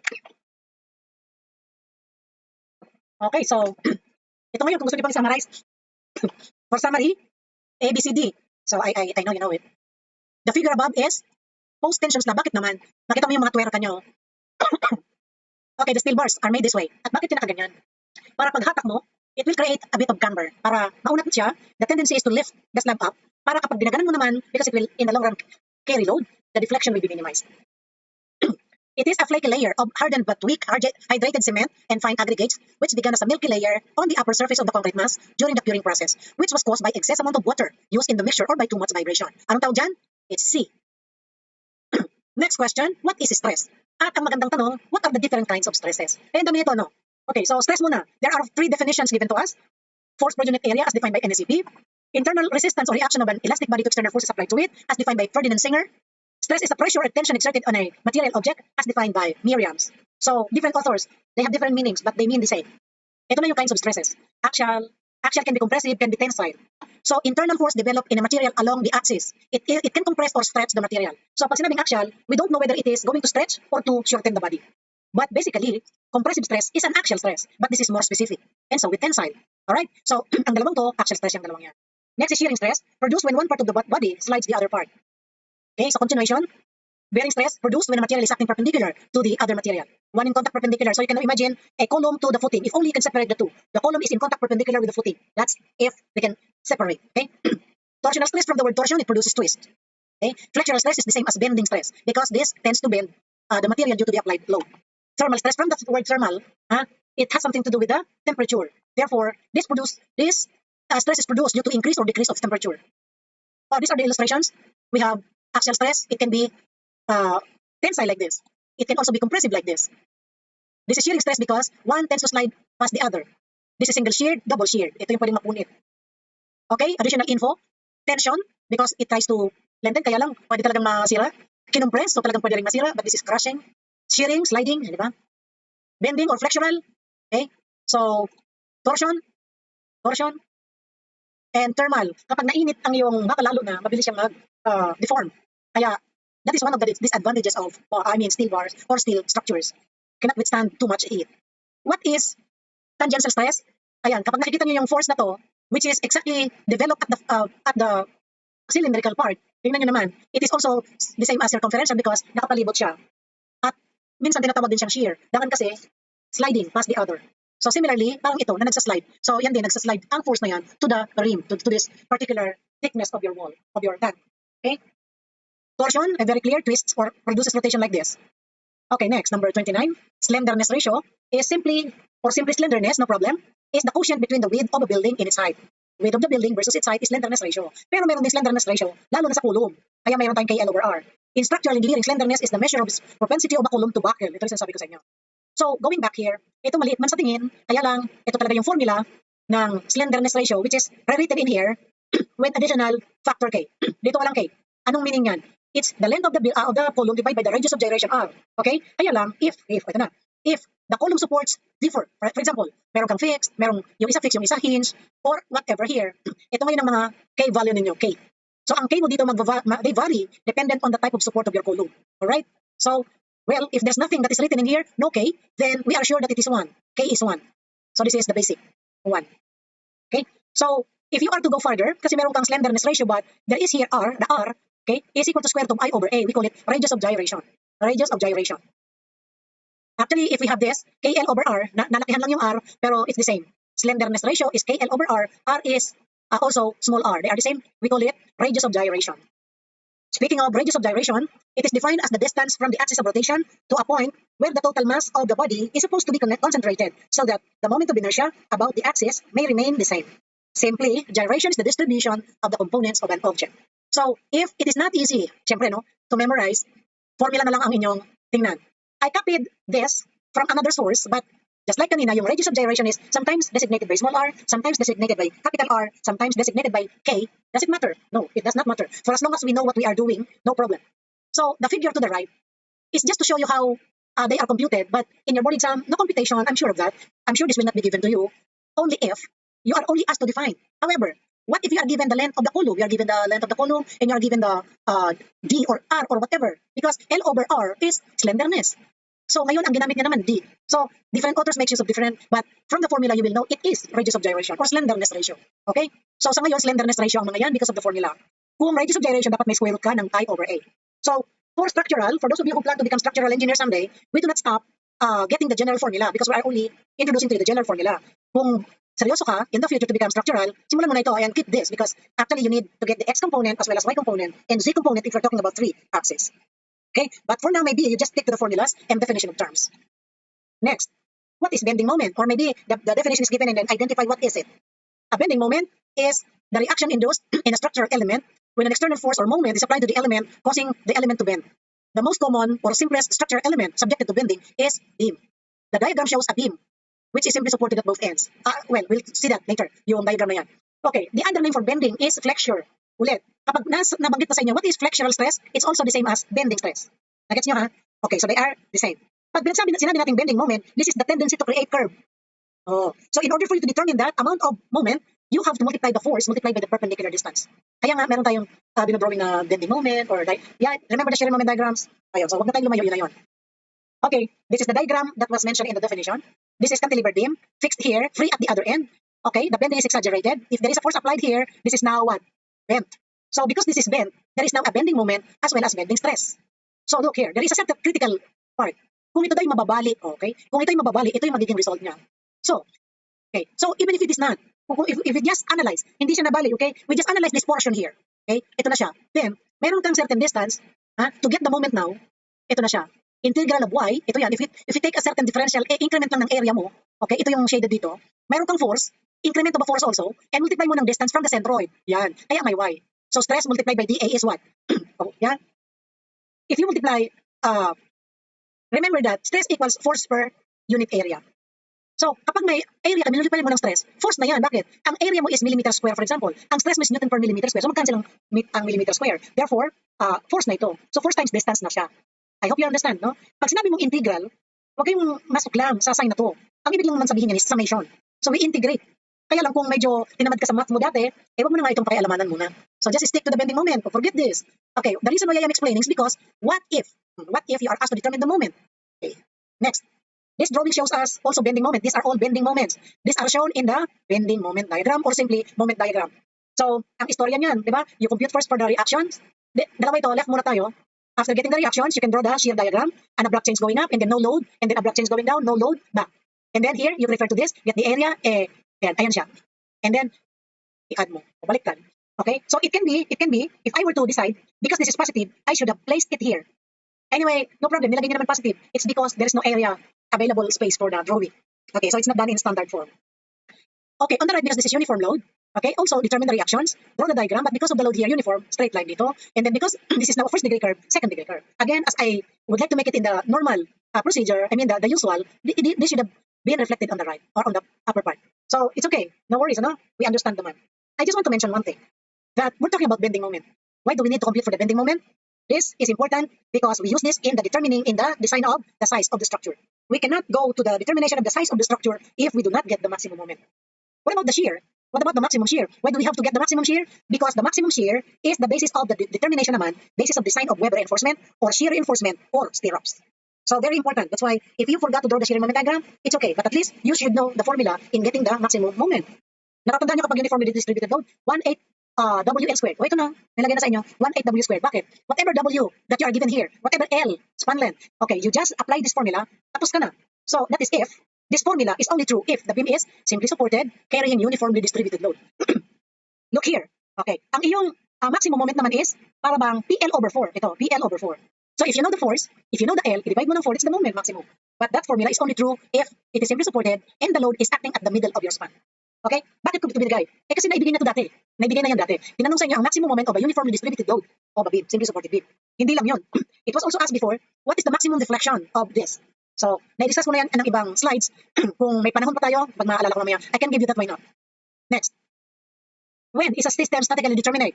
Okay, so, ito ngayon kung gusto niyo pang summarize. For summary, A, B, C, D. So, I know you know it. The figure above is post-tension slab. Bakit naman? Nakita mo yung mga tuwerka nyo. Okay, the steel bars are made this way. At bakit pinakaganyan? Para paghatak mo, it will create a bit of camber. Para maunat siya, the tendency is to lift the slab up. Para kapag dinaganan mo naman, because it will in the long run carry load, the deflection will be minimized. It is a flaky layer of hardened but weak hydrated cement and fine aggregates, which began as a milky layer on the upper surface of the concrete mass during the curing process, which was caused by excess amount of water used in the mixture or by too much vibration. Anong tawag dyan? It's C. Next question, what is stress? At ang magandang tanong, what are the different kinds of stresses? Eh, dami ito, no? Okay, so stress muna. There are three definitions given to us. Force per unit area as defined by NSEP. Internal resistance or reaction of an elastic body to external forces applied to it as defined by Ferdinand Singer. Stress is the pressure or tension exerted on a material object as defined by Merriams. So, different authors, they have different meanings but they mean the same. Ito na yung kinds of stresses. Axial can be compressive, can be tensile. So, internal force developed in a material along the axis. It can compress or stretch the material. So, pag sinabing axial, we don't know whether it is going to stretch or to shorten the body. But basically, compressive stress is an axial stress, but this is more specific. And so with tensile. Alright? So, ang dalawang to, axial stress yung dalawang yan. Next is shearing stress, produced when one part of the body slides the other part. Okay, so continuation. Bearing stress produced when a material is acting perpendicular to the other material. One in contact perpendicular. So you can imagine a column to the footing. If only you can separate the two. The column is in contact perpendicular with the footing. That's if they can separate. Okay. Torsional stress, from the word torsion, it produces twist. Okay. Flexural stress is the same as bending stress because this tends to bend the material due to the applied load. Thermal stress, from the word thermal, it has something to do with the temperature. Therefore, this stress is produced due to increase or decrease of temperature. These are the illustrations. We have axial stress. It can be tensile like this. It can also be compressive like this. This is shearing stress because one tends to slide past the other. This is single sheared, double sheared. Ito yung pwedeng mapunit. Okay, additional info. Tension, because it tries to lengthen, kaya lang pwede talagang masira. Kinompress, so talagang pwede rin masira, but this is crushing. Shearing, sliding, di ba? Bending or flexural. Okay, so torsion, and thermal. Kapag nainit ang iyong baka lalo na, mabilis siyang mag-deform. Kaya, that is one of the disadvantages of, steel bars or steel structures. Cannot withstand too much heat. What is tangential stress? Ayan, kapag nakikita niyo yung force na to, which is exactly developed at the cylindrical part, tingnan niyo naman, it is also the same as circumferential because nakapalibot siya. At minsan tinatawag din siyang shear. Dahan kasi, sliding past the other. So similarly, parang ito na nagsaslide. So yan din, nagsaslide ang force na yan to the rim, to this particular thickness of your wall, of your tank. Okay? Torsion, a very clear twist or produces rotation like this. Okay, next, number 29. Slenderness ratio is simply slenderness, no problem, is the quotient between the width of a building and its height. Width of the building versus its height is slenderness ratio. Pero meron din slenderness ratio, lalo na sa column. Kaya mayroon tayong KL over R. In structural engineering, slenderness is the measure of propensity of a column to buckle. Ito yung sabi ko sa inyo. So, going back here, ito maliit man sa tingin, kaya lang, ito talaga yung formula ng slenderness ratio, which is rewritten in here with additional factor K. Dito walang K. Anong meaning yan? It's the length of the column divided by the radius of gyration R. Okay? Kaya lang, if the column supports differ, for example, meron kang fixed, merong yung isa fixed, yung isa hinge, or whatever here, ito ngayon ang mga K value ninyo, K. So, ang K mo dito, they vary dependent on the type of support of your column. Alright? So, well, if there's nothing that is written in here, no K, then we are sure that it is 1. K is 1. So, this is the basic 1. Okay? So, if you are to go further, kasi meron kang slenderness ratio, but there is here R, the R, okay, is equal to square root of I over A. We call it radius of gyration. Radius of gyration. Actually, if we have this, KL over R, nalakihan lang yung R, pero it's the same. Slenderness ratio is KL over R. R is also small r. They are the same. We call it radius of gyration. Speaking of radius of gyration, it is defined as the distance from the axis of rotation to a point where the total mass of the body is supposed to be concentrated so that the moment of inertia about the axis may remain the same. Simply, gyration is the distribution of the components of an object. So, if it is not easy, syempre, no, to memorize, formula na lang ang inyong tingnan. I copied this from another source, but just like kanina, yung radius of gyration is sometimes designated by small r, sometimes designated by capital R, sometimes designated by K. Does it matter? No, it does not matter. For as long as we know what we are doing, no problem. So, the figure to the right is just to show you how they are computed, but in your board exam, no computation, I'm sure of that. I'm sure this will not be given to you, only if you are only asked to define. However, what if you are given the length of the column? You are given the length of the column and you are given the D or R or whatever, because L over R is slenderness. So ngayon, ang ginamit niya naman D. So different authors make use of different, but from the formula you will know it is radius of gyration or slenderness ratio. Okay? So sa ngayon, slenderness ratio ang mga yan because of the formula. Kung radius of gyration, dapat may square root ka ng I over A. So for structural, for those of you who plan to become structural engineer someday, we do not stop getting the general formula because we are only introducing to you the general formula. Kung seryoso ka in the future to become structural, simulan mo na ito and keep this because actually you need to get the X component as well as Y component and Z component if you're talking about 3 axes. Okay, but for now, maybe you just stick to the formulas and definition of terms. Next, what is bending moment? Or maybe the definition is given and then identify what is it. A bending moment is the reaction induced in a structural element when an external force or moment is applied to the element, causing the element to bend. The most common or simplest structural element subjected to bending is beam. The diagram shows a beam, which is simply supported at both ends. Well, we'll see that later, yung diagram na yan. Okay, the other name for bending is flexure. Ulit, kapag nabanggit na sa inyo, what is flexural stress? It's also the same as bending stress. Nagets nyo ha? Okay, so they are the same. Pag sinabi natin bending moment, this is the tendency to create curve. Oh, so in order for you to determine that amount of moment, you have to multiply the force multiplied by the perpendicular distance. Kaya nga, meron tayong dinodrawing na bending moment or remember the shear moment diagrams? Ayun, so wag na tayong lumayo, yun na yun. Okay, this is the diagram that was mentioned in the definition. This is cantilever beam, fixed here, free at the other end. Okay, the bending is exaggerated. If there is a force applied here, this is now what? Bent. So because this is bent, there is now a bending moment as well as bending stress. So look here, there is a set of critical part. Kung ito ay mababali, okay? Kung ito ay mababali, ito yung magiging result niya. So, okay. So even if it is not, if we just analyze, hindi siya nabali, okay? We just analyze this portion here. Okay? Ito na siya. Then, meron kang certain distance to get the moment now. Ito na siya. Integral of y, ito yan. If you take a certain differential, increment lang ng area mo, okay? Ito yung shaded dito. Meron kang force, increment of a force also, and multiply mo ng distance from the centroid. Yan. Kaya may y. So stress multiplied by dA is what? Oh, yan. If you multiply, remember that stress equals force per unit area. So kapag may area ka, multiply mo ng stress, force na yan. Bakit? Ang area mo is millimeter square, for example. Ang stress mo is Newton per millimeter square. So magcancel ang millimeter square. Therefore, force na ito. So force times distance na siya. I hope you understand, no? Pag sinabi mong integral, huwag kayong masok lang sa sign na to. Ang ibig lang naman sabihin niya is summation. So we integrate. Kaya lang kung medyo tinamad ka sa math mo dati, huwag mo na nga itong pakialamanan muna. So just stick to the bending moment. Forget this. Okay, the reason why I am explaining is because what if you are asked to determine the moment? Okay, next. This drawing shows us also bending moment. These are all bending moments. These are shown in the bending moment diagram or simply moment diagram. So, ang istorya niyan, di ba? You compute first for the reactions. Dalawa ito, left muna tayo. After getting the reactions, you can draw the shear diagram and a block change going up and then no load and then a block change going down, no load, back. And then here, you refer to this, get the area, ayan siya. And then, i-add mo, baliktad. Okay, so it can be, if I were to decide, because this is positive, I should have placed it here. Anyway, no problem, nilagay niya naman positive. It's because there is no area available space for the drawing. Okay, so it's not done in standard form. Okay, on the right, because this is uniform load, Okay, also determine the reactions, draw the diagram, but because of the load here, uniform, straight line dito. And then because this is now a first degree curve, second degree curve. Again, as I would like to make it in the normal procedure, I mean the usual, this should have been reflected on the right or on the upper part. So it's okay, no worries, no? We understand naman. I just want to mention one thing, that we're talking about bending moment. Why do we need to compute for the bending moment? This is important because we use this in the determining in the design of the size of the structure. We cannot go to the determination of the size of the structure if we do not get the maximum moment. What about the shear? What about the maximum shear? Why do we have to get the maximum shear? Because the maximum shear is the basis of the determination naman, basis of design of web reinforcement or shear reinforcement or stirrups. So very important. That's why if you forgot to draw the shear moment diagram, it's okay. But at least you should know the formula in getting the maximum moment. Natatandaan nyo kapag uniformly distributed load, 1/8 WL squared. O ito na, nilagay na sa inyo, 1/8 W squared. Bakit? Whatever W that you are given here, whatever L, span length, okay, you just apply this formula, tapos ka na. So that is if this formula is only true if the beam is simply supported, carrying uniformly distributed load. Look here. Okay. Ang iyong maximum moment naman is para bang PL over 4. Ito, PL over 4. So if you know the force, if you know the L, i-divide mo ng 4, it's the moment maximum. But that formula is only true if it is simply supported and the load is acting at the middle of your span. Okay? Bakit ko ito binigay? Kasi naibigay na ito dati. Naibigay na yan dati. Tinanong sa inyo ang maximum moment of a uniformly distributed load of a beam, simply supported beam. Hindi lang yun. It was also asked before, what is the maximum deflection of this? So, na-discuss ko na yan ng ibang slides. Kung may panahon pa tayo, pag maaalala ko mamaya, I can give you that, why not? Next. When is a system statically determinate?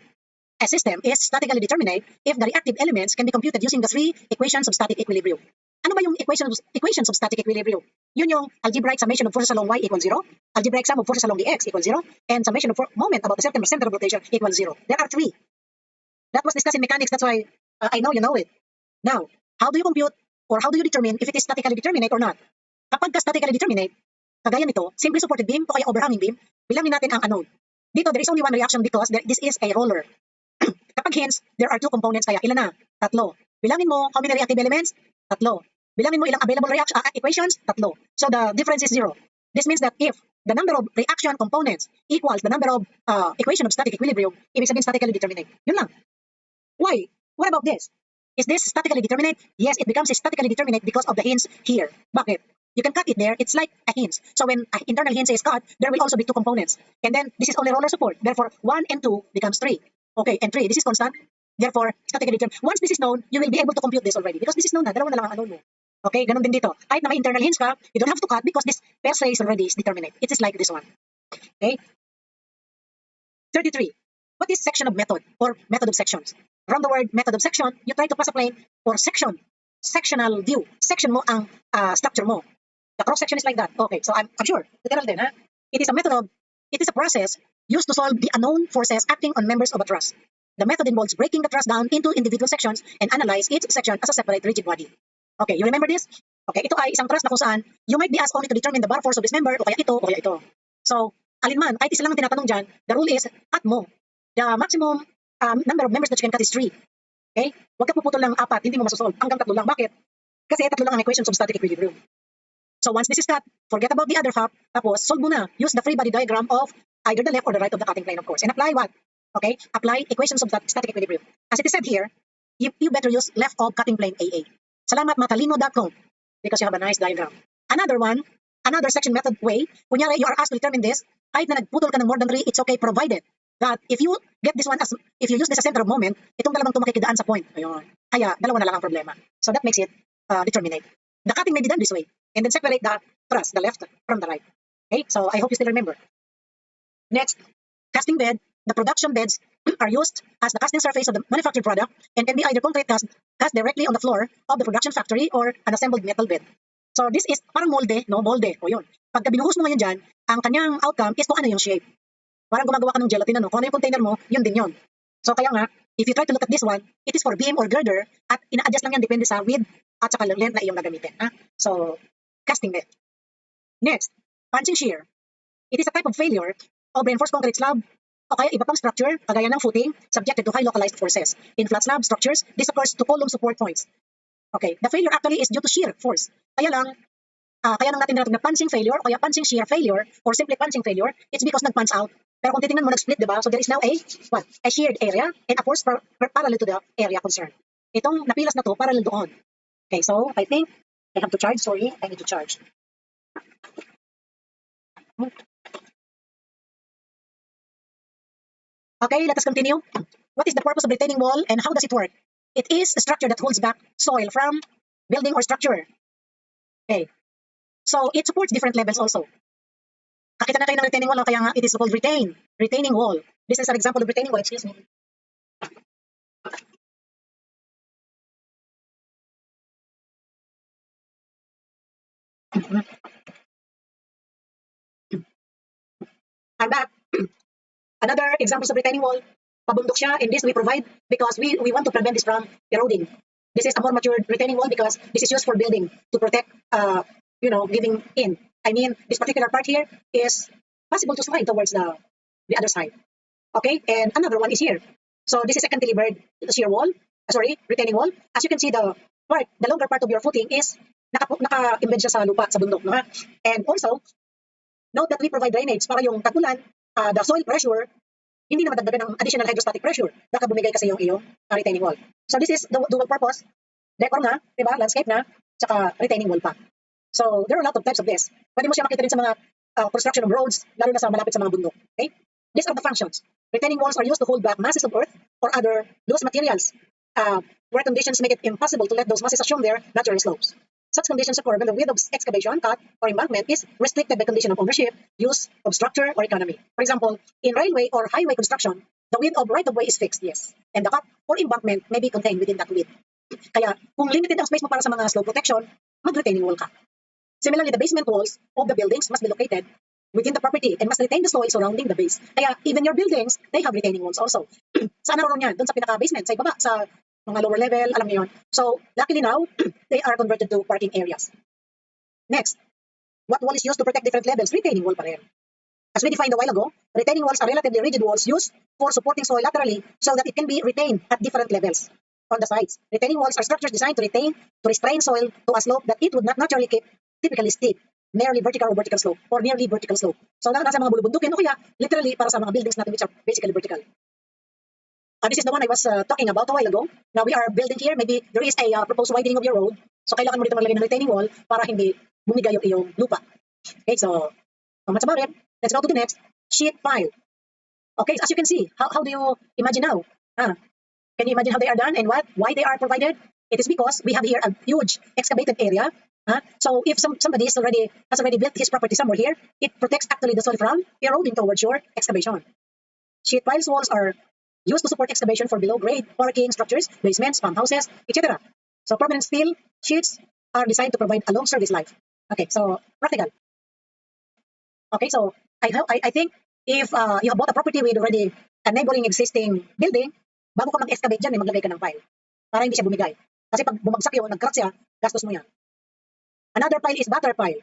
A system is statically determinate if the reactive elements can be computed using the three equations of static equilibrium. Ano ba yung equations of static equilibrium? Yun yung algebraic summation of forces along y equals 0, algebraic sum of forces along the x equals 0, and summation of moment about a certain center of rotation equals 0. There are three. That was discussed in mechanics, that's why I know you know it. Now, how do you compute or how do you determine if it is statically determinate or not? Kapag statically determinate, kagaya nito, simply supported beam o kaya overhanging beam, bilangin natin ang anode. Dito, there is only one reaction because this is a roller. Kapag hence, there are two components, kaya ilan na? Tatlo. Bilangin mo how many reactive elements? Tatlo. Bilangin mo ilang available equations? Tatlo. So the difference is 0. This means that if the number of reaction components equals the number of equation of static equilibrium, ibig sabihin statically determinate. Yun lang. Why? What about this? Is this statically determinate? Yes, it becomes statically determinate because of the hinge here. Bakit? You can cut it there. It's like a hinge. So when an internal hinge is cut, there will also be two components. And then this is only roller support. Therefore, 1 and 2 becomes 3. Okay, and 3. This is constant. Therefore, statically determinate. Once this is known, you will be able to compute this already because this is known na. Dalawa na lang ang unknown mo. Okay, ganun din dito. Kahit na may internal hinge ka, you don't have to cut because this per se is already determinate. It is like this one. Okay. 33. What is section of method or method of sections? From the word method of section, you try to pass a plane or section, sectional view. Section mo ang structure mo. The cross section is like that. Okay, so I'm sure. Literal din, ha? It is a process used to solve the unknown forces acting on members of a truss. The method involves breaking the truss down into individual sections and analyze each section as a separate rigid body. Okay, you remember this? Okay, ito ay isang truss na kung saan you might be asked only to determine the bar force of this member o kaya ito o kaya ito. So, alinman, kahit isa lang ang tinatanong dyan, the rule is cut mo. The maximum number of members that you can cut is 3. Okay? Huwag ka puputol ng 4, hindi mo masosolve. Hanggang 3 lang. Bakit? Kasi 3 lang ang equations of static equilibrium. So once this is cut, forget about the other half, tapos solve mo na. Use the free body diagram of either the left or the right of the cutting plane, of course. And apply what? Okay? Apply equations of static equilibrium. As it is said here, you better use left of cutting plane AA. Salamat matalino.com because you have a nice diagram. Another section method way, kunyari you are asked to determine this, kahit na nagputol ka ng more than 3, it's okay provided that if you get this one if you use this as center of moment, itong dalawang ito makikidaan sa point. Ayun. Kaya, dalawa na lang ang problema. So that makes it determinate. The cutting may be done this way and then separate the truss, the left from the right. Okay, so I hope you still remember. Next, casting bed. The production beds are used as the casting surface of the manufactured product and can be either concrete cast directly on the floor of the production factory or an assembled metal bed. So this is parang molde, no? Molde. O yun. Pagka binuhos mo ngayon dyan, ang kanyang outcome is kung ano yung shape. Parang gumagawa ka ng gelatin, ano? Kung ano yung container mo, yun din yun. So kaya nga, if you try to look at this one, it is for beam or girder at ina-adjust lang yan depende sa width at saka length na iyong gagamitin. Ha? So, casting bed. Next, punching shear. It is a type of failure of reinforced concrete slab o kaya iba pang structure, kagaya ng footing, subjected to high localized forces. In flat slab structures, this occurs to column support points. Okay, the failure actually is due to shear force. Kaya lang natin tinatawag na punching failure o kaya punching shear failure or simply punching failure, it's because nag-punch out. Pero kung titingnan mo, nag-split, diba? So there is now a sheared area and a force parallel to the area concerned. Itong napilas na to, parallel doon. Okay, so I think I have to charge. Sorry, I need to charge. Okay, let us continue. What is the purpose of retaining wall and how does it work? It is a structure that holds back soil from building or structure. Okay, so it supports different levels also. Kakita na tayo ng retaining wall, kaya nga it is called retaining wall. This is an example of retaining wall, excuse me. I'm back. Another example of retaining wall, pabundok siya, and this we provide because we want to prevent this from eroding. This is a more mature retaining wall because this is used for building to protect, giving in. I mean, this particular part here is possible to slide towards the other side. Okay, and another one is here. So this is a cantilevered shear wall, retaining wall. As you can see, the longer part of your footing is naka-embed siya sa lupa, sa bundok. No? And also, note that we provide drainage para yung tag-ulan, the soil pressure, hindi na madagdagan ng additional hydrostatic pressure. Baka bumigay kasi yung iyong retaining wall. So this is the dual purpose. Decor na, diba? Landscape na, saka retaining wall pa. So there are a lot of types of this. Pwede mo siya makita rin sa mga construction of roads, lalo na sa malapit sa mga bundok. Okay? These are the functions. Retaining walls are used to hold back masses of earth or other loose materials where conditions make it impossible to let those masses assume their natural slopes. Such conditions occur when the width of excavation, cut, or embankment is restricted by condition of ownership, use of structure, or economy. For example, in railway or highway construction, the width of right-of-way is fixed, yes, and the cut or embankment may be contained within that width. Kaya kung limited ang space mo para sa mga slope protection, mag-retaining wall ka. Similarly, the basement walls of the buildings must be located within the property and must retain the soil surrounding the base. Kaya even your buildings, they have retaining walls also. Saan naroon yan? Doon sa pinaka-basement, sa ibaba, sa mga lower level, alam niyo yun. So, luckily now, they are converted to parking areas. Next, what wall is used to protect different levels? Retaining wall pa rin. As we defined a while ago, retaining walls are relatively rigid walls used for supporting soil laterally so that it can be retained at different levels on the sides. Retaining walls are structures designed to restrain soil to a slope that it would not naturally keep, typically steep, nearly vertical or vertical slope, or nearly vertical slope. So, nasa mga bulubundukin o kaya literally para sa mga buildings natin which are basically vertical. This is the one I was talking about a while ago. Now we are building here. Maybe there is a proposed widening of your road. So kailangan mo dito maglagay ng retaining wall para hindi bumigay yung iyong lupa. Okay, so much about it. Let's go to the next. Sheet pile. Okay, so as you can see, how do you imagine now? Can you imagine how they are done and why they are provided? It is because we have here a huge excavated area. So if somebody has already built his property somewhere here, it protects actually the soil from eroding towards your excavation. Sheet piles walls are used to support excavation for below-grade parking structures, basements, pump houses, etc. So permanent steel sheets are designed to provide a long service life. Okay, so practical. Okay, so I think if you have bought a property with already a neighboring existing building, bago ka mag-excavate dyan, maglagay ka ng pile para hindi siya bumigay. Kasi pag bumagsak yun, nag-crack siya, gastos mo yan. Another pile is butter pile.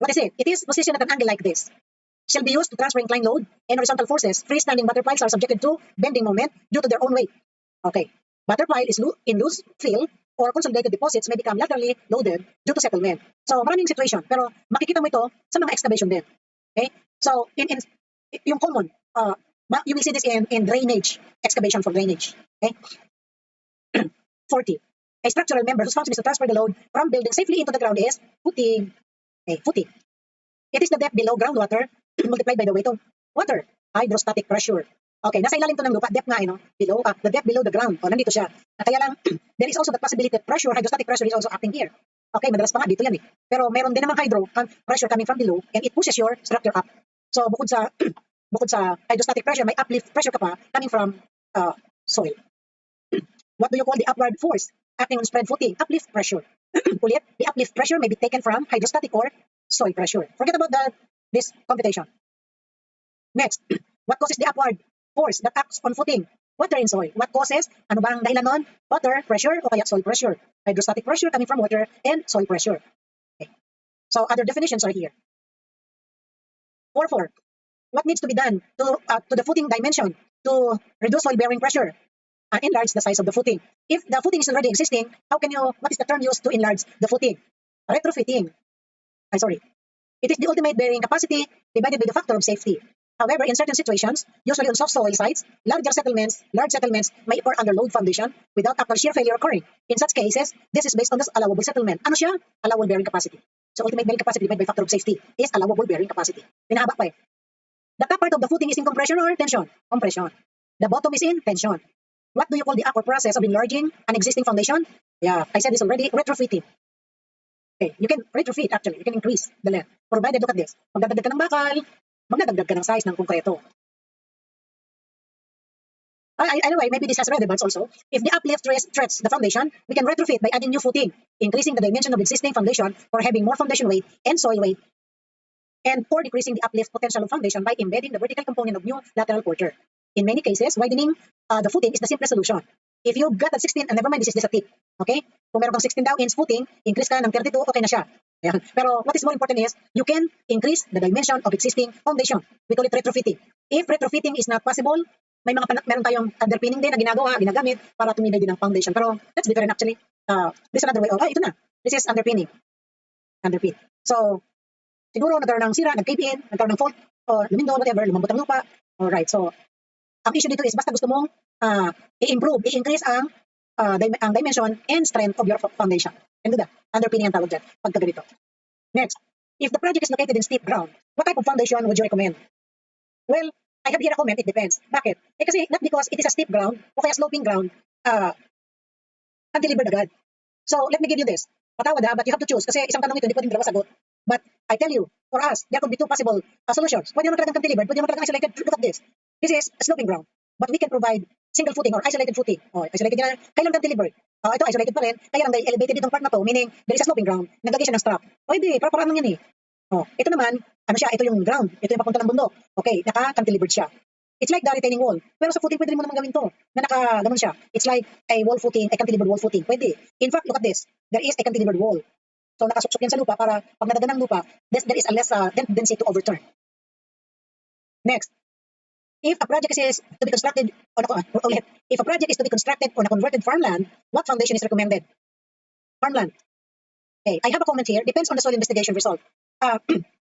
What is it? It is positioned at an angle like this. Shall be used to transfer inclined load and horizontal forces. Freestanding butter piles are subjected to bending moment due to their own weight. Okay. Butter pile is in loose fill or consolidated deposits may become laterally loaded due to settlement. So, maraming situation. Pero makikita mo ito sa mga excavation din. Okay? So, in yung common, you will see this in drainage, excavation for drainage. Okay? 40. A structural member whose function is to transfer the load from building safely into the ground is footing. Okay, footing. It is the depth below groundwater multiplied by the weight of water, hydrostatic pressure. Okay, nasa ilalim to ng lupa, depth nga, below, the depth below the ground. O, nandito siya. Kaya lang, there is also the possibility that hydrostatic pressure is also acting here. Okay, madalas pa nga, dito yan eh. Pero meron din namang pressure coming from below and it pushes your structure up. So, bukod sa hydrostatic pressure, may uplift pressure ka pa coming from soil. What do you call the upward force acting on spread footing? Uplift pressure. Ulit, the uplift pressure may be taken from hydrostatic or soil pressure. Forget about this computation. Next, what causes the upward force that acts on footing? Water in soil. What causes? Ano bang dahilan nun? Water pressure o kaya soil pressure. Hydrostatic pressure coming from water and soil pressure. Okay. So other definitions are here. 4.4. What needs to be done to the footing dimension to reduce soil bearing pressure and enlarge the size of the footing? If the footing is already existing, what is the term used to enlarge the footing? Retrofitting. It is the ultimate bearing capacity divided by the factor of safety. However, in certain situations, usually on soft soil sites, large settlements may occur under load foundation without actual shear failure occurring. In such cases, this is based on the allowable settlement. Ano siya? Allowable bearing capacity. So ultimate bearing capacity divided by factor of safety is allowable bearing capacity. Pinahaba pa eh. The top part of the footing is in compression or tension? Compression. The bottom is in tension. What do you call the act or process of enlarging an existing foundation? Yeah, I said this already, retrofitting. Okay, you can retrofit actually, you can increase the length. Provided, look at this, magdadagdag ka ng bakal, magdadagdag ka ng size ng konkreto. Anyway, maybe this has relevance also. If the uplift threats the foundation, we can retrofit by adding new footing, increasing the dimension of existing foundation for having more foundation weight and soil weight, and or decreasing the uplift potential of foundation by embedding the vertical component of new lateral porter. In many cases, widening the footing is the simplest solution. If you've got a 16, and never mind, this is just a tip. Okay? Kung meron kang 16 daw inch footing, increase ka ng 32, okay na siya. Ayan. Pero what is more important is, you can increase the dimension of existing foundation. We call it retrofitting. If retrofitting is not possible, may meron tayong underpinning din na ginagamit para tumibay din ang foundation. Pero that's different actually. This is another way. Ito na. This is underpinning. Underpin. So, siguro nagkaroon ng sira, nag-cave in, nagkaroon ng fault, or lumindol, whatever, lumambot ang lupa. Alright, so, ang issue dito is basta gusto mong i-improve, i-increase ang dimension and strength of your foundation. And do that. Underpinning ang tawag dyan, pagka ganito. Next, if the project is located in steep ground, what type of foundation would you recommend? Well, I have here a comment, it depends. Bakit? Kasi not because it is a steep ground o kaya sloping ground, undelivered agad. So, let me give you this. Patawad but you have to choose. Kasi isang tanong ito, hindi pwedeng dalawa sagot. But I tell you, for us, there could be two possible solutions. Pwede naman talagang cantilevered, pwede naman talagang isolated. Look at this. This is a sloping ground. But we can provide single footing or isolated footing. Isolated yan. Kailan cantilevered? Ito, isolated pa rin. Kaya lang dahil elevated itong part na to, meaning there is a sloping ground, naglagay siya ng strap. Pwede, parang lang yan eh. Ito naman, ito yung ground. Ito yung papunta ng bundok. Okay, naka-cantilevered siya. It's like the retaining wall. Pero sa footing, pwede rin mo naman gawin to. Na naka-ganon siya. It's like a wall footing, a cantilevered wall footing. Pwede. In fact, look at this. There is a cantilevered wall. So nakasuksok yan sa lupa para pag nadagan ng lupa, there is a less tendency to overturn. Next, if a project is to be constructed if a project is to be constructed on a converted farmland, what foundation is recommended? Farmland. Okay, I have a comment here. Depends on the soil investigation result.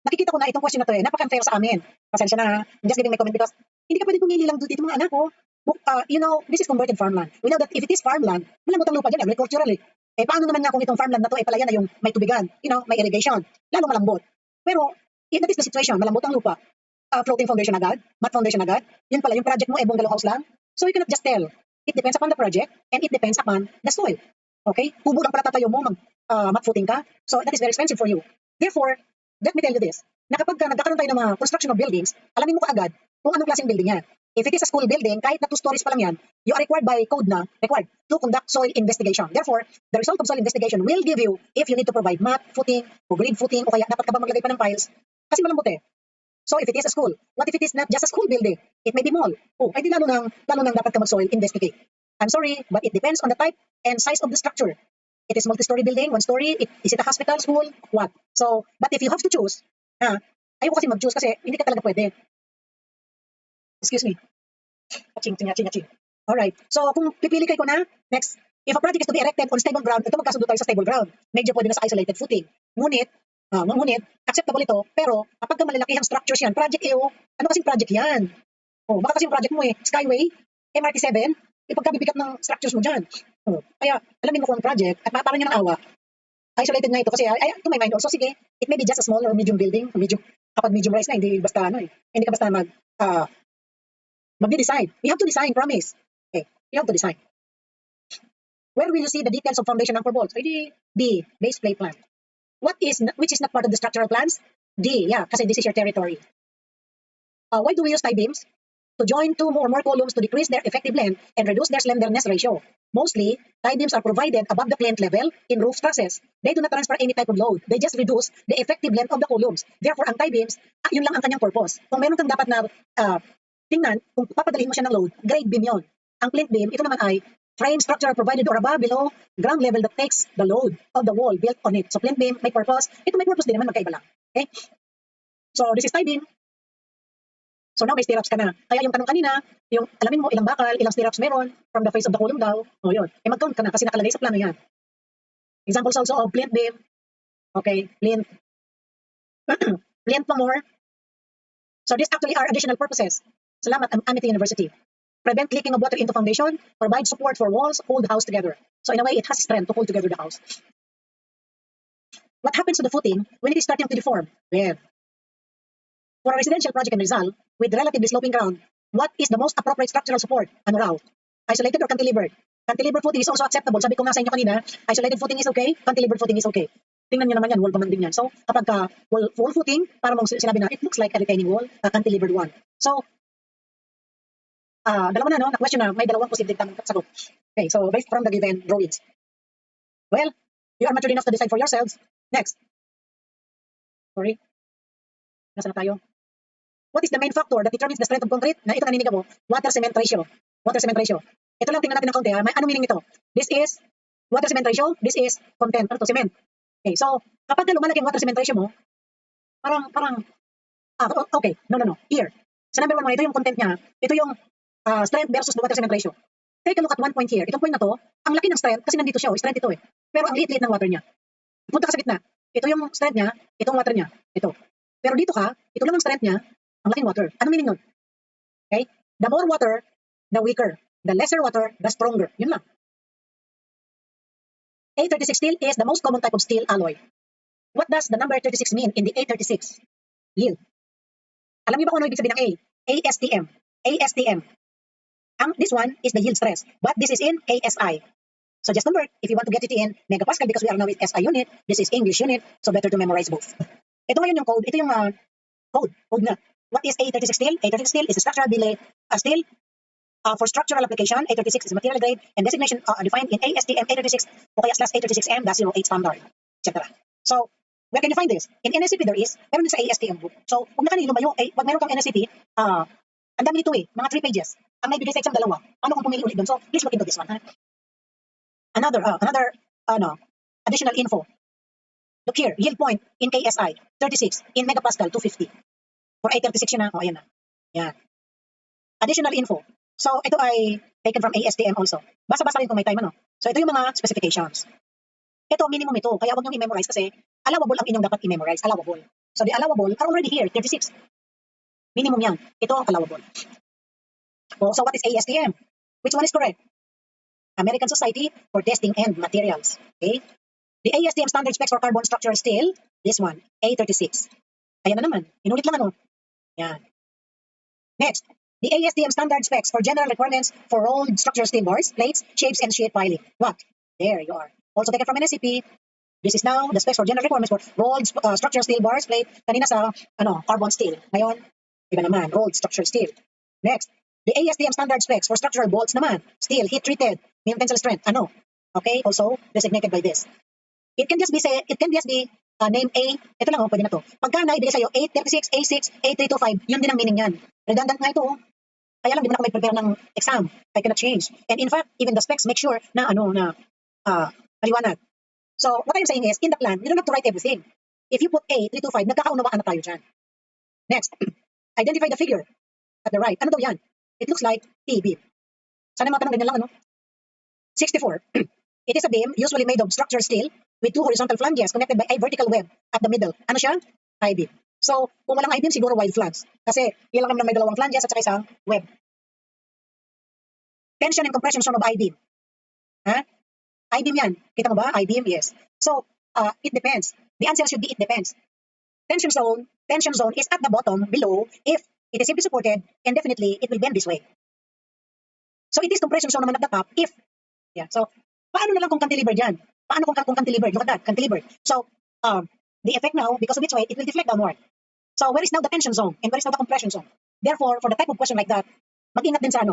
Nakikita ko na itong question na to napaka-unfair sa amin. Pasensya na, I'm just giving my comment because hindi ka pwede pumili lang dito mga anak ko. This is converted farmland. We know that if it is farmland, malambot ang lupa dyan, agricultural eh. Paano naman nga kung itong farmland na to pala yan na yung may tubigan, may irrigation, lalo malambot. Pero, if that is the situation, malambot ang lupa, floating foundation agad, mat foundation agad, yun pala, yung project mo bungalow house lang. So you cannot just tell. It depends upon the project and it depends upon the soil. Okay? Kubo lang pala tatayo mo, mat footing ka. So that is very expensive for you. Therefore, let me tell you this, na kapag nagkakaroon tayo ng mga construction of buildings, alamin mo kaagad kung anong klaseng building yan. If it is a school building, kahit na 2 stories pa lang yan, you are required by code to conduct soil investigation. Therefore, the result of soil investigation will give you if you need to provide mat, footing, o grid footing, o kaya dapat ka ba maglagay pa ng piles. Kasi malambot eh. So if it is a school, what if it is not just a school building? It may be mall. Ay di lalo nang dapat ka mag-soil investigate. I'm sorry, but it depends on the type and size of the structure. It is multi-story building, 1 story, is it a hospital, school, what? So, but if you have to choose, ayaw kasi mag-choose kasi hindi ka talaga pwede. Excuse me. Aching. Alright. So, kung pipili kayo na, next, if a project is to be erected on stable ground, ito magkasundo tayo sa stable ground. Medyo pwede na sa isolated footing. Ngunit, acceptable ito, pero kapag malalakihang structures yan, project ano kasing project yan? Baka kasing project mo Skyway, MRT7, ipagkabibigat ng structures mo dyan. Kaya, alamin mo kung project, at parang yan ang awa. Isolated nga ito kasi, to my mind also, sige, it may be just a small or medium building, kapag medium rise na, hindi basta hindi ka basta mag-decide. We have to design, promise. Okay, we have to design. Where will you see the details of foundation anchor bolts? B, base plate plan. Which is not part of the structural plans? D, kasi this is your territory. Why do we use tie beams? To join 2 or more columns to decrease their effective length and reduce their slenderness ratio. Mostly, tie beams are provided above the plinth level in roof trusses. They do not transfer any type of load. They just reduce the effective length of the columns. Therefore, ang tie beams, yun lang ang kanyang purpose. Kung meron kang dapat na tingnan, kung papadalhin mo siya ng load, grade beam yun. Ang plinth beam, ito naman ay frame structure provided or above, below, ground level that takes the load of the wall built on it. So plinth beam, may purpose. Ito may purpose din naman, magkaiba lang. Okay? So this is tie beam. So now may stirrups ka na. Kaya yung tanong kanina, yung alamin mo ilang bakal, ilang stirrups meron from the face of the column daw. Yun. Mag-count ka na kasi nakalagay sa plano yan. Examples also of plinth beam. Okay, plinth. Plinth pa more. So these actually are additional purposes. Salamat, Amity University. Prevent leaking of water into foundation, provide support for walls, hold the house together. So in a way, it has strength to hold together the house. What happens to the footing when it is starting to deform? Well, For a residential project in Rizal with relatively sloping ground, what is the most appropriate structural support? Ano raw? Isolated or cantilevered? Cantilevered footing is also acceptable. Sabi ko nga sa inyo kanina, isolated footing is okay, cantilevered footing is okay. Tingnan nyo naman yan, wall pa man din yan. So, kapag wall footing, para mong sinabi na, it looks like a retaining wall, a cantilevered one. So, dalawa na, no? Na-question na, may dalawang posibleng tamang sagot. Okay, so based from the given drawings. Well, you are mature enough to decide for yourselves. Next. Sorry. Nasaan na tayo? What is the main factor that determines the strength of concrete? Na ito naninig mo, water-cement ratio. Water-cement ratio. Ito lang tingnan natin ng konti. May ano meaning ito? This is water-cement ratio. This is content. Ano to? Cement. Okay, so kapag lumalaki ang water-cement ratio mo, okay. No. Here. Sa number 1, ito yung content niya. Ito yung strength versus the water-cement ratio. Take a look at one point here. Itong point na to, ang laki ng strength kasi nandito siya. Strength ito eh. Pero ang liit-liit ng water niya. Punta ka sa gitna. Ito yung strength niya, itong water niya. Ito. Pero dito ka, ito lang ang strength niya, ang laking water. Ano meaning nun? Okay? The more water, the weaker. The lesser water, the stronger. Yun lang. A36 steel is the most common type of steel alloy. What does the number 36 mean in the A36 yield? Alam niyo ba kung ano ibig sabihin ng A? ASTM. ASTM. This one is the yield stress, but this is in ASI. So just convert if you want to get it in megapascal because we are now with SI unit. This is English unit, so better to memorize both. Ito ngayon yung code. Ito yung code na. What is A36 steel? A36 steel is a structural billet steel for structural application. A36 is material grade and designation defined in ASTM A36 o kaya /A36M -08 standard, etc. So, where can you find this? In NSCP there is, meron din sa ASTM book. So, kung nakanilo ba yung, pag meron kang NSCP, ang dami nito mga 3 pages. Ang may bigay sa exam 2. Ano kung pumili ulit doon? So, please look into this one. Ha? Another additional info. Look here, yield point in KSI, 36, in megapascal, 250. For A36 yun na, ayan na. Yan. Additional info. So, ito ay taken from ASTM also. Basa-basa rin kung may time, ano. So, ito yung mga specifications. Ito, minimum ito. Kaya huwag nyo i-memorize kasi allowable ang inyong dapat i-memorize. Allowable. So, the allowable are already here, 36. Minimum yan. Ito ang allowable. Oh, so, what is ASTM? Which one is correct? American Society for Testing and Materials. Okay? The ASTM standard specs for carbon structural steel, this one, A36. Ayan na naman. Inulit lang ano. Yan. Next, the ASTM standard specs for general requirements for rolled structural steel bars, plates, shapes, and sheet piling. What? There you are. Also taken from NSCP. This is now the specs for general requirements for rolled structural steel bars, plate. Kanina sa carbon steel. Ngayon, iba naman, rolled structural steel. Next, the ASTM standard specs for structural bolts naman. Steel, heat treated, minimum tensile strength. Ano? Okay, also designated by this. It can just be name A. Ito lang, pwede na to. Pagka naibigay sa'yo, A36, A6, A325, yun din ang meaning yan. Redundant nga ito. Kaya lang, di mo na ako may prepare ng exam. I cannot change. And in fact, even the specs make sure na maliwanag. So, what I'm saying is, in the plan, you don't have to write everything. If you put A325, nagkakaunawaan na tayo dyan. Next, identify the figure at the right. Ano daw yan? It looks like T-beam. Sana matanong ganyan lang, 64. It is a beam usually made of structured steel with 2 horizontal flanges connected by a vertical web at the middle. Ano siya? I-beam. So, kung walang I-beam, siguro wide flange. Kasi, yan lang naman may 2 flanges at saka isang web. Tension and compression zone of I-beam. I-beam yan. Kita mo ba? I-beam, yes. So, it depends. The answer should be it depends. Tension zone is at the bottom, below, if it is simply supported, and definitely, it will bend this way. So, it is compression zone naman at the top, if, so, paano na lang kung cantilevered yan? Paano kung cantilevered? Look at that, cantilevered. So, the effect now, because of its weight, it will deflect downward. So, where is now the tension zone and where is now the compression zone? Therefore, for the type of question like that, mag-ingat din sa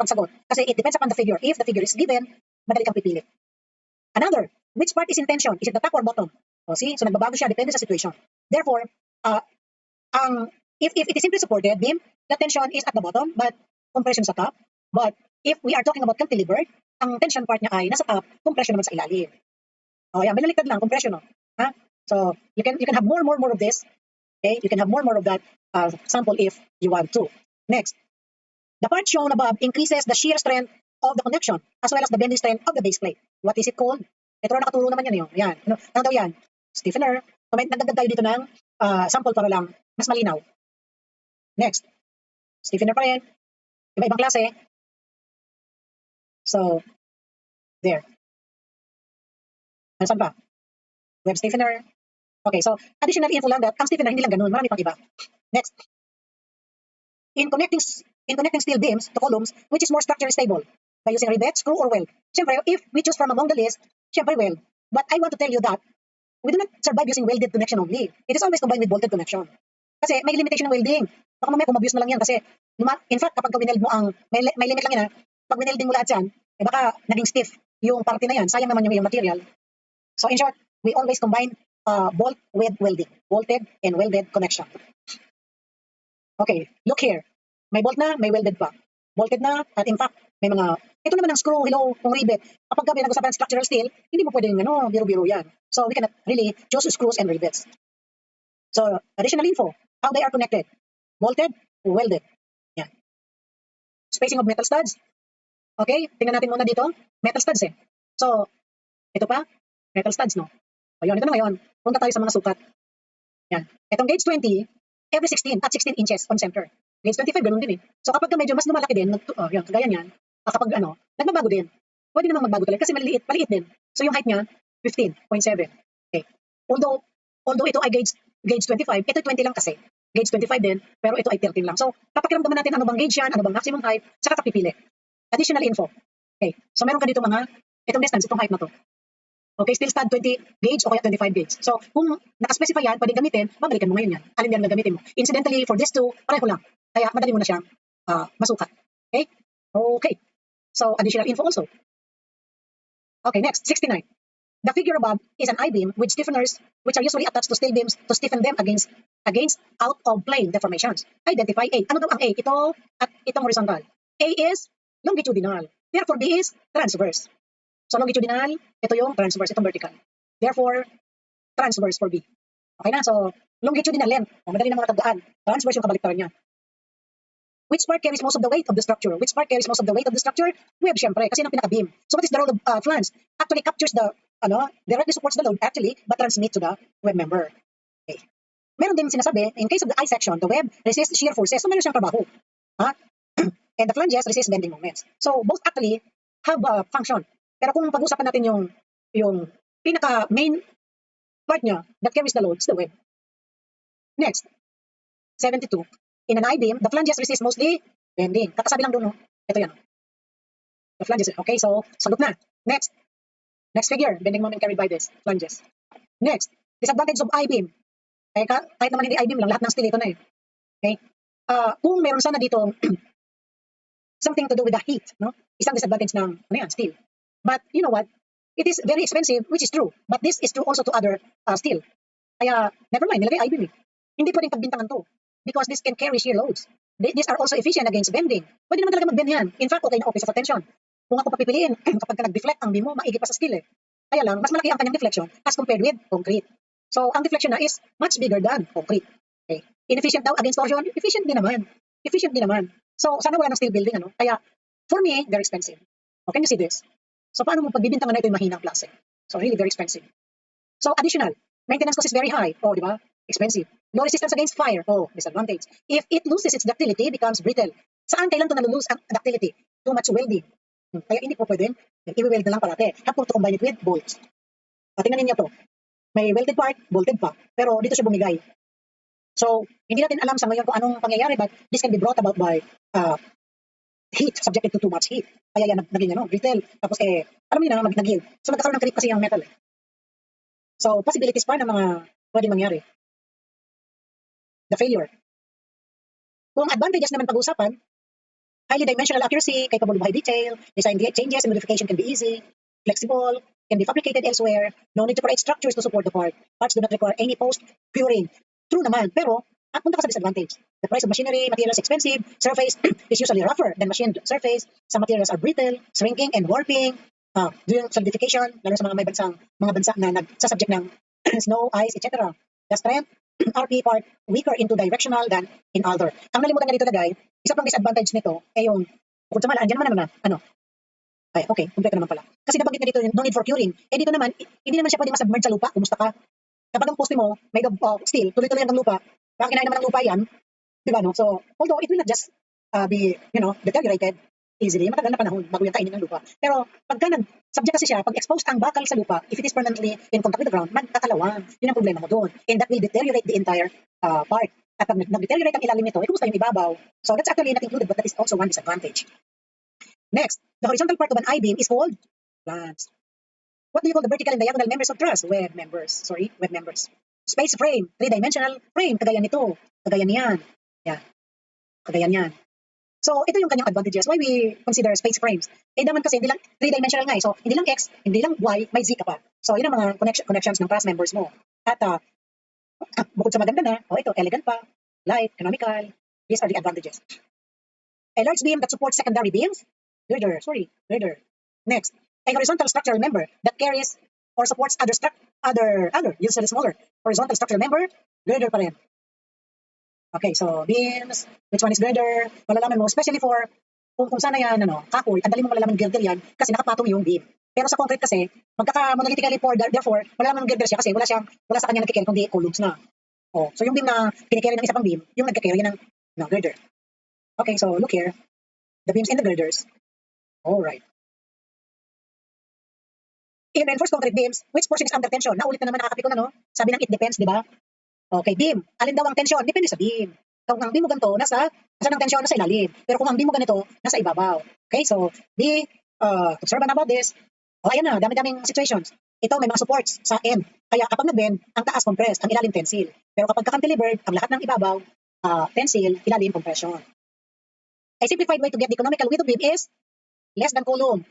pagsagot. Kasi it depends upon the figure. If the figure is given, madali kang pipili. Another, which part is in tension? Is it the top or bottom? O, see? So, nagbabago siya, depende sa situation. Therefore, if it is simply supported beam, the tension is at the bottom, but compression sa top. But if we are talking about cantilevered, ang tension part niya ay nasa top, compression naman sa ilalim. Oh, yan, binaliktad lang, compression, So, you can have more of this. Okay, you can have more of that sample if you want to. Next, the part shown above increases the shear strength of the connection as well as the bending strength of the base plate. What is it called? Ito na nakaturo naman yan. Yan. Ano daw yan? Stiffener. So, may nagdagdag tayo dito ng sample para lang mas malinaw. Next, stiffener pa rin. Iba-ibang klase. So, there. Saan pa? Web stiffener. Okay, so additional info lang that ang stiffener hindi lang ganun, marami pang iba. Next, in connecting steel beams to columns, which is more structurally stable, by using rivet, screw, or weld. Siyempre, if we choose from among the list, siyempre weld. But I want to tell you that we do not survive using welded connection only. It is always combined with bolted connection. Kasi may limitation ng welding. Baka mamaya kumabuse na lang yan kasi in fact, kapag wineld mo may limit lang yan ha. Pag winelding mo lahat yan, baka naging stiff yung parte na yan. Sayang naman yung material. So in short, we always combine bolt with welding. Bolted and welded connection. Okay, look here. May bolt na, may welded pa. Bolted na, at in fact, may mga, ito naman ang screw, kung rivet. Kapag kami nag-usapan ng structural steel, hindi mo pwedeng, biro-biro yan. So we cannot really choose screws and rivets. So, additional info, how they are connected. Bolted, welded. Yan. Spacing of metal studs. Okay, tingnan natin muna dito. Metal studs eh. So, ito pa, metal studs, no? O yun, ito na ngayon. Punta tayo sa mga sukat. Yan. Itong gauge 20, every 16 at 16 inches on center. Gauge 25, ganun din eh. So kapag medyo mas lumalaki din, yun, kagaya niyan, kapag nagbabago din, pwede namang magbago talaga kasi maliit din. So yung height niya, 15.7. Okay. Although ito ay gauge 25, ito 20 lang kasi. Gauge 25 din, pero ito ay 13 lang. So papakiramdaman natin ano bang gauge yan, ano bang maximum height, saka pipili. Additional info. Okay. So meron ka dito itong distance, itong height na to. Okay, steel stud 20 gauge o kaya 25 gauge. So, kung nakaspecify yan, pwedeng gamitin, babalikan mo ngayon yan. Alin yan na gamitin mo. Incidentally, for this two, pareho lang. Kaya madali mo na siyang masukat. Okay? Okay. So, additional info also. Okay, next, 69. The figure above is an I-beam with stiffeners which are usually attached to steel beams to stiffen them against out of plane deformations. Identify A. Ano daw ang A? Ito at itong horizontal. A is longitudinal. Therefore, B is transverse. So longitudinal, ito yung transverse, itong vertical. Therefore, transverse for B. Okay na? So, longitudinal length. Madali na mga tagdaan. Transverse yung kabaliktaran niya. Which part carries most of the weight of the structure? Which part carries most of the weight of the structure? Web, syempre, kasi yung pinaka-beam. So what is the role of flange? Actually captures directly supports the load actually, but transmit to the web member. Okay. Meron din sinasabi, in case of the I section, the web resists shear forces. So meron siyang trabaho. And the flanges resist bending moments. So both actually have a function. Pero kung pag-usapan natin yung pinaka-main part niya that carries the load, is the web. Next, 72. In an I-beam, the flanges resist mostly bending. Kakasabi lang doon, no? Ito yan. The flanges. Okay, so sagot na. Next figure, bending moment carried by this, flanges. Next, disadvantage of I-beam. Kahit naman hindi I-beam lang, lahat ng steel ito na eh. Okay? Kung meron sana dito something to do with the heat, no? Isang disadvantage ng steel. But you know what? It is very expensive, which is true. But this is true also to other steel. Kaya, never mind, nilagay I-beam eh. Hindi pwedeng pagbintangan to. Because this can carry shear loads. These are also efficient against bending. Pwede naman talaga mag-bend yan. In fact, okay na okay sa tension. Kung ako papipiliin, kapag ka nag-deflect ang beam mo, maigi pa sa steel eh. Kaya lang, mas malaki ang kanyang deflection as compared with concrete. So, ang deflection na is much bigger than concrete. Okay. Inefficient daw against torsion? Efficient din naman. So, sana wala ng steel building, Kaya, for me, very expensive. Oh, can you see this? So, paano mo pagbibintangan na ito yung mahinang klase? So, really very expensive. So, additional. Maintenance cost is very high. Oh, di ba? Expensive. Low resistance against fire. Oh, disadvantage. If it loses its ductility, it becomes brittle. Saan kailan ito nalulose ang ductility? Too much welding. Kaya hindi po pwede. I-weld na lang parate. Have to combine it with bolts. Tingnan ninyo to. May welded part, bolted pa. Pero dito siya bumigay. So, hindi natin alam sa ngayon kung anong pangyayari, but this can be brought about by heat, subjected to too much heat. Kaya yan naging brittle. Tapos alam niyo na, nag-yield. So, nagkakaroon ng creep kasi yung metal eh. So, possibilities pa na mga pwede mangyari. The failure. Kung advantages naman pag-usapan, highly dimensional accuracy, capable of high detail, design changes and modification can be easy, flexible, can be fabricated elsewhere, no need to create structures to support the part. Parts do not require any post-curing. True naman, pero punta ka sa disadvantage. The price of machinery, materials expensive, surface is usually rougher than machined surface. Some materials are brittle, shrinking, and warping. During solidification, lalo sa mga bansa na nagsasubject ng snow, ice, etc. The strength, RP part, weaker into directional than in other. Ang nalimutan nga dito na guys, isa pang disadvantage nito ay yung, bukod sa mala, andyan naman ay, okay, kumpleto naman pala. Kasi nabanggit na dito yung no need for curing. Dito naman, hindi naman siya pwede masubmerge sa lupa, kumusta ka? Kapag ang poste mo, made of steel, tuloy-tuloy ng lupa, kaya kinain naman ng lupa yan, di ba no? So, although it will not just be, deteriorated, easily. Matagal na panahon bago yan kainin ng lupa. Pero pagka subject kasi siya, pag exposed ang bakal sa lupa, if it is permanently in contact with the ground, magkakalawang. Yun ang problema mo doon. And that will deteriorate the entire part. At pag nag-deteriorate ang ilalim nito, kumusta yung ibabaw? So that's actually not included, but that is also one disadvantage. Next, the horizontal part of an I-beam is called plans. What do you call the vertical and diagonal members of truss? Web members. Space frame, three-dimensional frame, kagaya nito, kagaya niyan. Yan, kagaya niyan. So, ito yung kanyang advantages. Why we consider space frames? Eh naman kasi, hindi lang three-dimensional nga eh. So, hindi lang X, hindi lang Y, may Z ka pa. So, yun ang mga connections ng truss members mo. At bukod sa maganda na, ito, elegant pa, light, economical. These are the advantages. A large beam that supports secondary beams. Girder. Next, a horizontal structural member that carries or supports other, usually smaller, horizontal structural member, girder pa rin. Okay, so beams, which one is girder? Malalaman mo, especially for kung sana yan, kahoy, ang dali mo malalaman girder yan kasi nakapatong yung beam. Pero sa concrete kasi, magkaka-monolithically poured, therefore, malalaman girder siya kasi wala sa kanya nagkikerry kundi columns na. Oh, so yung beam na kinikerry ng isa pang beam, yung nagkikerry ng girder. Okay, so look here. The beams and the girders. Alright. In reinforced concrete beams, which portion is under tension? Naulit na naman nakakapiko na, Sabi ng it depends, di ba? Okay, beam. Alin daw ang tension? Depende sa beam. Kung ang beam mo ganito, nasa ng tension, nasa ilalim. Pero kung ang beam mo ganito, nasa ibabaw. Okay, so be observant about this. Ayan na, dami-daming situations. Ito, may mga supports sa end. Kaya kapag nag-bend, ang taas compressed, ang ilalim tensile. Pero kapag cantilevered, ang lahat ng ibabaw, tensile, ilalim compression. A simplified way to get the economical width of beam is less than column.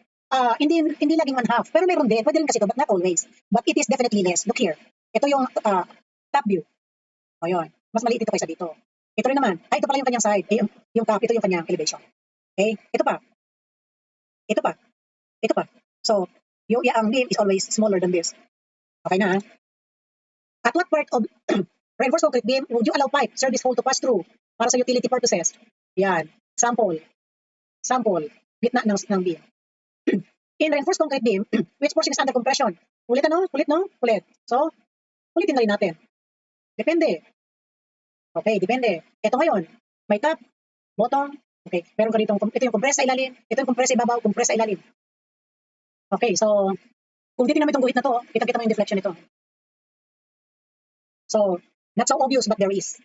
Hindi laging 1/2. Pero meron din. Pwede rin kasi ito, but not always. But it is definitely less. Look here. Ito yung top view. O yun. Mas maliit ito kaysa dito. Ito rin naman. Ito pala yung kanyang side. Yung top, ito yung kanyang elevation. Okay? Ito pa. So, ang beam is always smaller than this. Okay na, ha? At what part of reinforced concrete beam would you allow pipe service hole to pass through para sa utility purposes? Yan. Sample. Gitna ng beam. In reinforced concrete beam, which portion is under compression? Ulit. So, ulitin na rin natin. Depende. Okay, depende. Ito ngayon, may top, bottom, okay. Meron ka dito, ito yung compress sa ilalim, ito yung compress sa ibabaw, compress sa ilalim. Okay, so, kung titignan mo itong guhit na to, kitang-kita mo yung deflection nito. So, not so obvious but there is,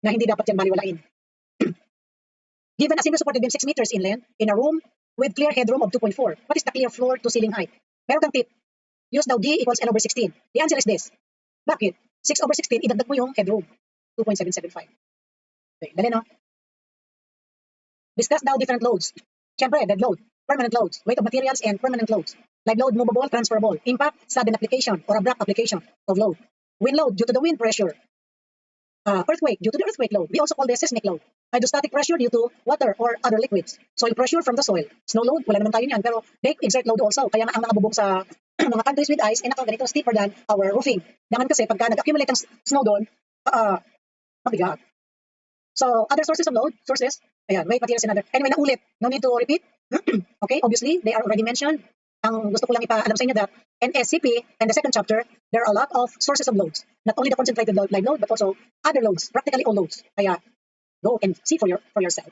na hindi dapat yan baliwalain. Given a single supported beam 6 meters in length, in a room with clear headroom of 2.4, what is the clear floor to ceiling height? Meron kang tip. Use now D equals L over 16. The answer is this. Bakit? 6 over 16, idagdag mo yung headroom. 2.775. Okay, dali no? Discuss now different loads. Siyempre, dead load, permanent loads, weight of materials, and permanent loads. Live load, movable, transferable. Impact, sudden application or abrupt application of load. Wind load due to the wind pressure. Earthquake due to the earthquake load. We also call this seismic load. Hydrostatic pressure due to water or other liquids. Soil pressure from the soil. Snow load, wala naman tayo niyan. Pero they exert load also. Kaya nga ang mga bubong sa mga countries with ice ay nakaganito steeper than our roofing. Naman kasi pagka nag-accumulate ang snow doon, mabigat. So, other sources of load, ayan, weight, materials, and other. Anyway, naulit. No need to repeat. Okay, obviously, they are already mentioned. Ang gusto ko lang ipaalam sa inyo that in SCP and the second chapter, there are a lot of sources of loads. Not only the concentrated load, live load, but also other loads, practically all loads. Kaya, go and see for yourself.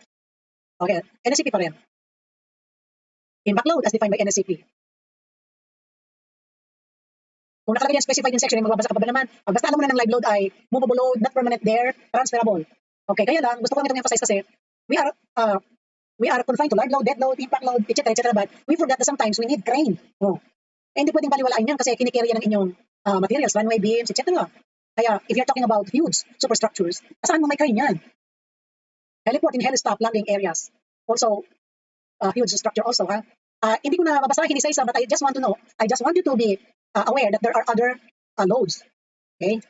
Okay, NSCP pa rin. Impact load as defined by NSCP. Kung nakalagay yan specified in section, magbabasa ka pa ba naman? Basta alam mo na ng live load ay movable load, not permanent there, transferable. Okay, kaya lang, gusto ko lang itong emphasize kasi we are confined to live load, dead load, impact load, etc. But we forgot that sometimes we need crane. Hindi pwedeng baliwalain yan kasi kinikerry yan ng inyong materials, runway beams, etc. Kaya if you're talking about huge superstructures, asahan mo may crane yan? Heliport in helistop landing areas. Also, huge structure also. Hindi ko na babasahin isa-isa, but I just want you to be aware that there are other loads. Okay?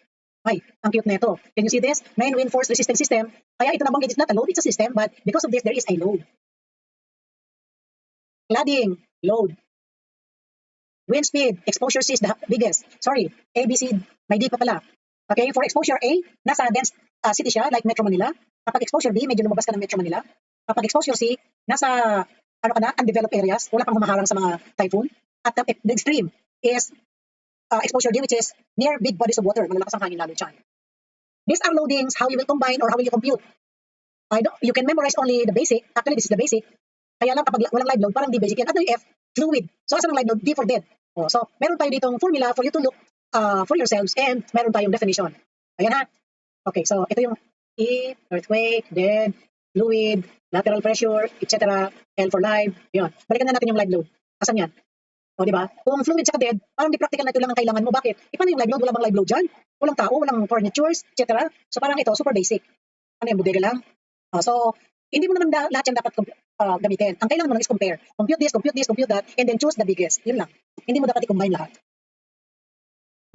Ay, ang cute na ito. Can you see this? Main reinforced resistance system. Kaya ito nabanggit, it's not a load, it's a system, but because of this, there is a load. Cladding, load. Wind speed, exposure C is the biggest. Sorry, A, B, C, may D pa pala. Okay, for exposure A, nasa dense city siya, like Metro Manila. Kapag exposure B, medyo lumabas ka ng Metro Manila. Kapag exposure C, nasa, undeveloped areas, wala pang humaharang sa mga typhoon. At the extreme is exposure D, which is near big bodies of water. Malalakas ang hangin lalo dyan. These are loadings, how you will combine or how will you compute. You can memorize only the basic. Actually, this is the basic. Kaya lang kapag walang live load, parang D basic yan. At yung F, fluid. So asan ang live load? D for dead. So meron tayo ditong formula for you to look for yourselves and meron tayong definition. Ayan ha. Okay, so ito yung E, earthquake, dead, fluid, lateral pressure, etc. L for live. Yun. Balikan na natin yung live load. Asan yan? O, di ba? Kung fluid sa dead, parang di practical na ito lang ang kailangan mo. Bakit? Paano yung live load? Wala bang live load dyan? Walang tao, walang furnitures, etc. So parang ito, super basic. Ano yung bodega lang? So, hindi mo naman lahat yan dapat gamitin. Ang kailangan mo lang is compare. Compute this, compute this, compute that, and then choose the biggest. Yun lang. Hindi mo dapat i-combine lahat.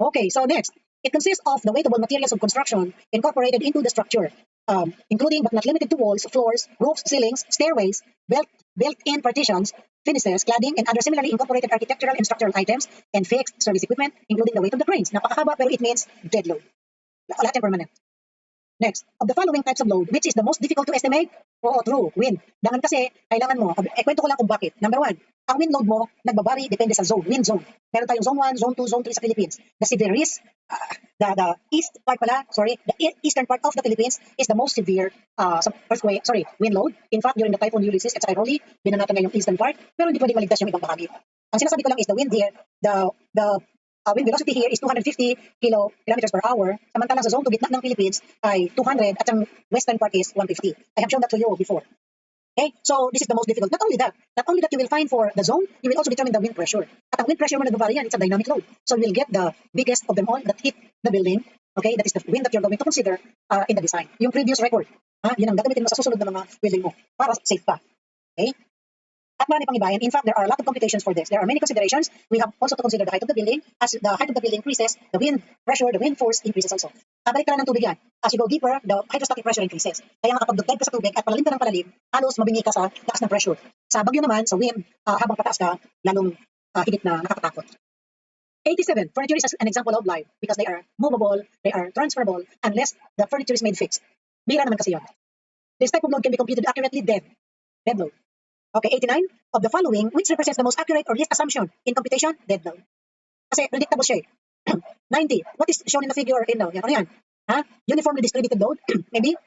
Okay, so next. It consists of the weightable materials of construction incorporated into the structure, including but not limited to walls, floors, roofs, ceilings, stairways, built-in partitions, finishes, cladding, and other similarly incorporated architectural and structural items, and fixed service equipment, including the weight of the cranes. Napakahaba pero it means dead load. Lahat yan permanent. Next, of the following types of load, which is the most difficult to estimate? Oo, true, wind. Dangan kasi, kailangan mo, kwento ko lang kung bakit. Number one, ang wind load mo, nagbabari, depende sa zone, wind zone. Meron tayong zone 1, zone 2, zone 3 sa Philippines. The severest, the east part pala, the eastern part of the Philippines is the most severe wind load. In fact, during the Typhoon Ulysses at Iroli, binanatan na yung eastern part, pero hindi pwedeng maligtas yung ibang bahagi. Ang sinasabi ko lang is the wind here, the wind velocity here is 250 kilometers per hour. Samantalang sa zone 2 gitna ng Philippines ay 200 at ang western part is 150. I have shown that to you before. Okay, so this is the most difficult. Not only that you will find for the zone, you will also determine the wind pressure. At ang wind pressure mo nagbabari yan, it's a dynamic load. So you will get the biggest of them all that hit the building. Okay, that is the wind that you're going to consider in the design. Yung previous record, yun ang gagamitin mo sa susunod na mga building mo para safe pa. Okay? At marami pang ibayan. In fact, there are a lot of computations for this. There are many considerations. We have also to consider the height of the building. As the height of the building increases, the wind pressure, the wind force increases also. Balik ka na ng tubig yan. As you go deeper, the hydrostatic pressure increases. Kaya nga kapag dugtag ka sa tubig at palalim ka ng palalim, halos mabingi ka sa taas ng pressure. Sa bagyo naman, sa wind, habang pataas ka, lalong higit na nakakatakot. 87. Furniture is an example of life because they are movable, they are transferable, unless the furniture is made fixed. Bira naman kasi yun. This type of load can be computed accurately dead load. Okay, 89. Of the following, which represents the most accurate or least assumption in computation? Dead load. Kasi predictable siya eh. 90. What is shown in the figure? Ano yan? Uniformly distributed load? Maybe.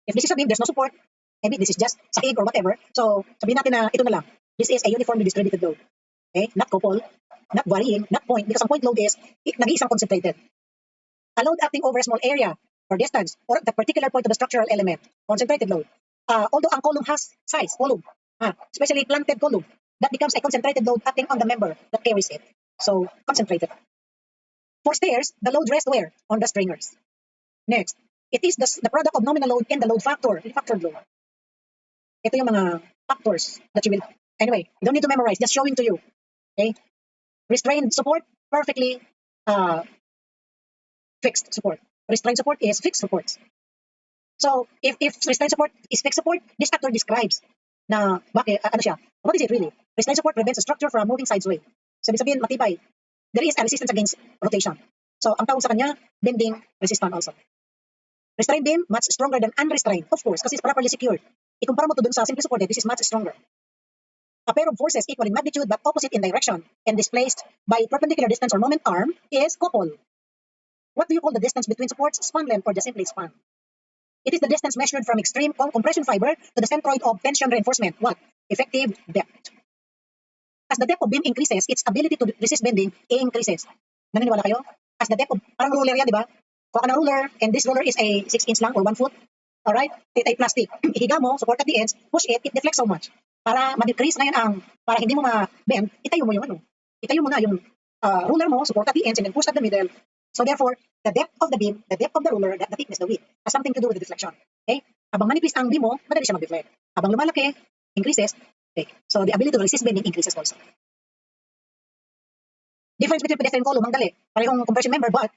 If this is a beam, there's no support. Maybe this is just sahig or whatever. So, sabihin natin na ito na lang. This is a uniformly distributed load. Okay? Not couple, not varying, not point. Because ang point load is, nag-iisang concentrated. A load acting over a small area or distance or the particular point of the structural element. Concentrated load. Although ang column has size, especially planted column, that becomes a concentrated load acting on the member that carries it. So, concentrated. For stairs, the load rests where? On the stringers. Next, it is the product of nominal load and the load factor, factored load. Ito yung mga factors that you will, anyway, you don't need to memorize, just showing to you. Okay? Restrained support, perfectly fixed support. Restrained support is fixed supports. So, if restrained support is fixed support, this factor describes na bakit, ano siya? What is it really? Restrained support prevents a structure from moving sideways. Sabihin, matibay. There is a resistance against rotation. So, ang tawag sa kanya, bending resistance also. Restrained beam, much stronger than unrestrained. Of course, kasi it's properly secured. Ikumpara mo to dun sa simply supported, this is much stronger. A pair of forces equal in magnitude but opposite in direction and displaced by perpendicular distance or moment arm is couple. What do you call the distance between supports? Span length or just simply span? It is the distance measured from extreme compression fiber to the centroid of tension reinforcement. What? Effective depth. As the depth of beam increases, its ability to resist bending increases. Naniniwala kayo? As the depth of, parang ruler yan, di ba? Kuha ka ng ruler, and this ruler is a 6-inch lang or 1 foot. Alright? It ay plastic. Ihiga mo, support at the ends, push it deflects so much. Para ma-decrease na yan para hindi mo ma-bend, itayo mo yung Itayo mo na yung ruler mo, support at the ends, and then push at the middle. So therefore, the depth of the beam, the depth of the ruler, the thickness, the width, has something to do with the deflection. Okay? Habang manipis ang beam mo, madali siya mag-deflect. Habang lumalaki, increases. Okay? So the ability to resist bending increases also. Difference between pedestal and column, ang dali. Parehong compression member, but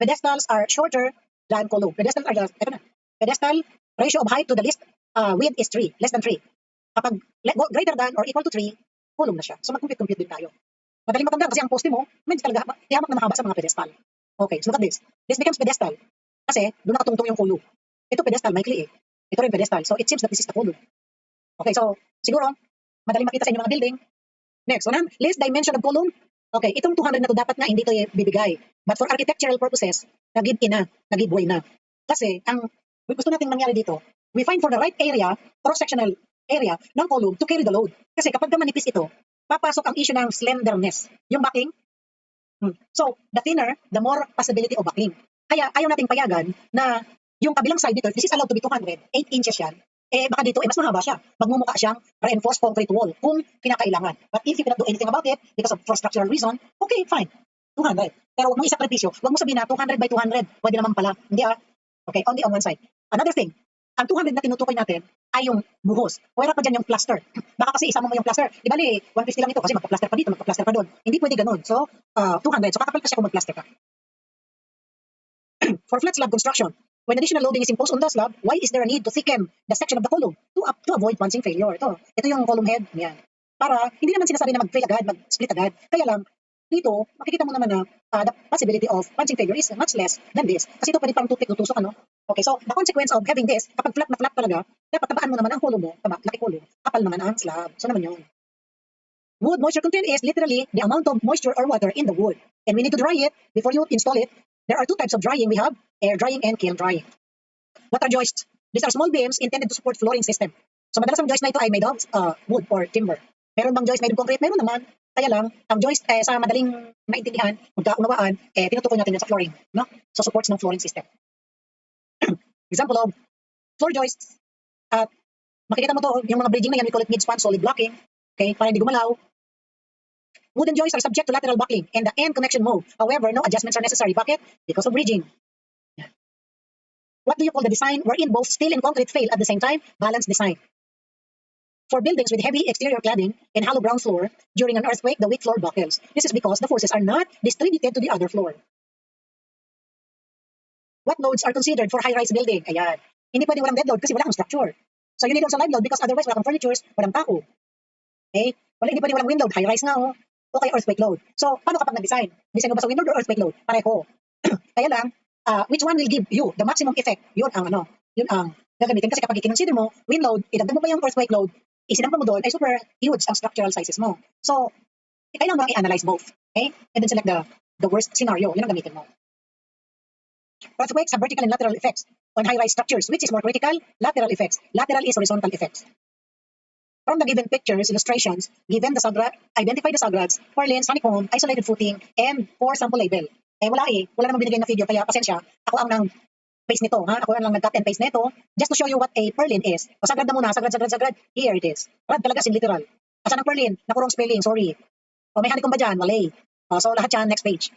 pedestals are shorter than column. Pedestals are just, pedestal ratio of height to the least width is 3, less than 3. Kapag greater than or equal to 3, column na siya. So mag-compute din tayo. Madaling matanda kasi ang poste mo, medyo talaga tiyamak na mahaba sa mga pedestal. Okay, so look at this. This becomes pedestal. Kasi doon nakatungtong yung column. Ito pedestal, maikli eh. Ito rin pedestal. So it seems that this is the column. Okay, so siguro, madaling makita sa inyong mga building. Next, least dimension of column. Okay, itong 200 na to dapat nga hindi to bibigay. But for architectural purposes, nag-give way na. Kasi ang gusto nating mangyari dito, we find for the right area, cross-sectional area ng column to carry the load. Kasi kapag manipis ito, papasok ang issue ng slenderness, yung backing. So, the thinner, the more possibility of buckling. Kaya ayaw nating payagan na yung kabilang side nito, this is allowed to be 200, 8 inches yan, baka dito, mas mahaba siya. Magmumukha siyang reinforced concrete wall kung kinakailangan. But if you cannot do anything about it because of for structural reason, okay, fine. 200. Pero huwag mong isakripisyo. Huwag mo sabihin na 200 by 200. Pwede naman pala. Hindi Okay, only on one side. Another thing, ang 200 na tinutukoy natin ay yung buhos. Wala pa dyan yung plaster. Baka kasi isama mo yung plaster. Di ba 150 lang ito kasi magpa-plaster pa dito, magpa-plaster pa doon. Hindi pwede ganun. So, 200. So, kakapal pa siya kung mag-plaster ka. For flat slab construction, when additional loading is imposed on the slab, why is there a need to thicken the section of the column to avoid punching failure? Ito yung column head. Yan. Para hindi naman sinasabi na mag-fail agad, mag-split agad. Kaya lang, dito, makikita mo naman na the possibility of punching failure is much less than this. Kasi ito pwede parang toothpick tutusok, ano? Okay, so the consequence of having this, kapag flat na flat talaga, dapat tabaan mo naman ang column mo, laki column, kapal naman ang slab. So naman yun. Wood moisture content is literally the amount of moisture or water in the wood. And we need to dry it before you install it. There are two types of drying. We have air drying and kiln drying. What are joists? These are small beams intended to support flooring system. So madalas ang joist na ito ay made of wood or timber. Meron bang joist made of concrete? Meron naman. Kaya lang, ang joist sa madaling maintindihan, magkaunawaan, tinutukoy natin yan sa flooring. No? So supports ng flooring system. Example of floor joists. At makikita mo to, yung mga bridging na yan, we call it mid-span solid blocking. Okay, para hindi gumalaw. Wooden joists are subject to lateral buckling and the end connection move. However, no adjustments are necessary. Bakit? Because of bridging. What do you call the design wherein both steel and concrete fail at the same time? Balanced design. For buildings with heavy exterior cladding and hollow ground floor, during an earthquake, the weak floor buckles. This is because the forces are not distributed to the other floor. What loads are considered for high-rise building? Ayan. Hindi pwede walang dead load kasi wala kang structure. So you need also live load because otherwise wala kang furnitures, walang tao. Okay? Hindi pwede walang wind load. High-rise nga, o kaya earthquake load. So, paano kapag nag-design? Design mo ba sa wind load or earthquake load? Pareho. Kaya lang, which one will give you the maximum effect? Yun ang gagamitin. Kasi kapag i-consider mo, wind load, idagdag mo pa yung earthquake load, isinampa mo doon, ay super huge ang structural sizes mo. So, kailangan mo lang i-analyze both. Okay? And then select the worst scenario. Yun ang gamitin mo. Earthquakes have vertical and lateral effects on high-rise structures. Which is more critical? Lateral effects. Lateral is horizontal effects. From the given pictures, illustrations, given the identify the sagrads, purlins, honeycomb, isolated footing, and 4 sample label. Wala namang binigay na video, kaya pasensya, ako ang paste nito, ha? Ako ang nag-cut and paste nito, just to show you what a purlin is. O sagrad na muna, sagrad, here it is. Rad talaga sin literal. Asan ang purlin? Nakurong spelling, sorry. O may honeycomb ba dyan? Walay. So lahat yan, next page.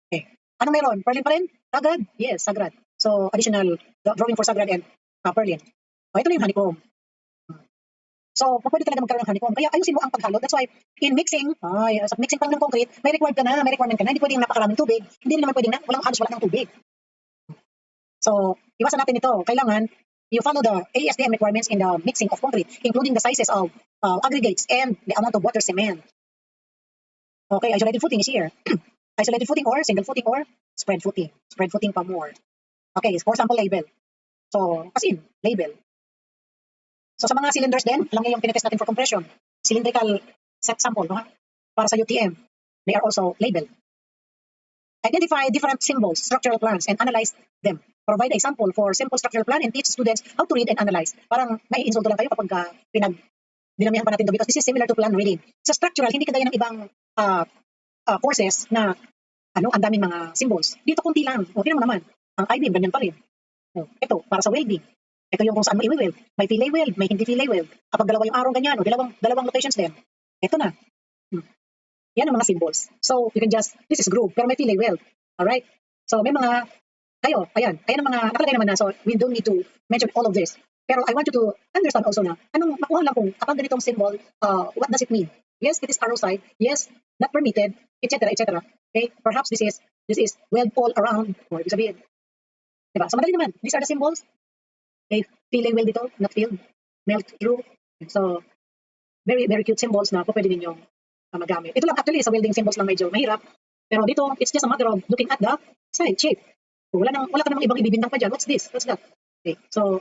Okay. Ano meron? Purlin pa rin? Sagrad? Yes, sagrad. So additional drawing for sagrad and purlin. O ito na yung honeycomb. So, pwede talaga magkaroon ng honeycomb. Kaya ayusin mo ang paghalo. That's why, in mixing, sa mixing pa lang ng concrete, may requirement ka na. Hindi pwedeng napakaraming tubig. Hindi naman pwedeng wala ng tubig. So, iwasan natin ito. Kailangan, you follow the ASTM requirements in the mixing of concrete, including the sizes of aggregates and the amount of water cement. Okay, isolated footing is here. Isolated footing or single footing or spread footing. Spread footing pa more. Okay, for sample label. So, as in, label. So sa mga cylinders din, alam niyo yung tinetest natin for compression. Cylindrical set sample, no? Para sa UTM, they are also labeled. Identify different symbols, structural plans, and analyze them. Provide a sample for simple structural plan and teach students how to read and analyze. Parang may insulto lang tayo kapag dinamihan pa natin ito because this is similar to plan reading. Sa structural, hindi kagaya ng ibang courses na ang daming mga symbols. Dito kunti lang. Tingnan mo naman, ang I-beam, ganyan pa rin. Ito, para sa welding. Ito yung kung saan mo i-weld. May fillet weld, may hindi fillet weld. Kapag dalawa yung arong ganyan, o dalawang locations din. Ito na. Yan ang mga symbols. So, you can just, this is groove, pero may fillet weld. Alright? So, may mga, ayan ang mga, nakalagay naman na. So, we don't need to mention all of this. Pero I want you to understand also na, makuha lang kung kapag ganitong symbol, what does it mean? Yes, it is arrow side. Yes, not permitted, etc., etc. Okay? Perhaps this is weld all around, or ibig sabihin. Diba? So, madali naman. These are the symbols. Okay, fillet weld dito, not filled, melt through. So, very, very cute symbols na pwede ninyong magamit. Ito lang actually, sa welding symbols lang medyo mahirap. Pero dito, it's just a matter of looking at the side shape. So, wala ka namang ibang ibibintang pa dyan. What's this? What's that? Okay, so,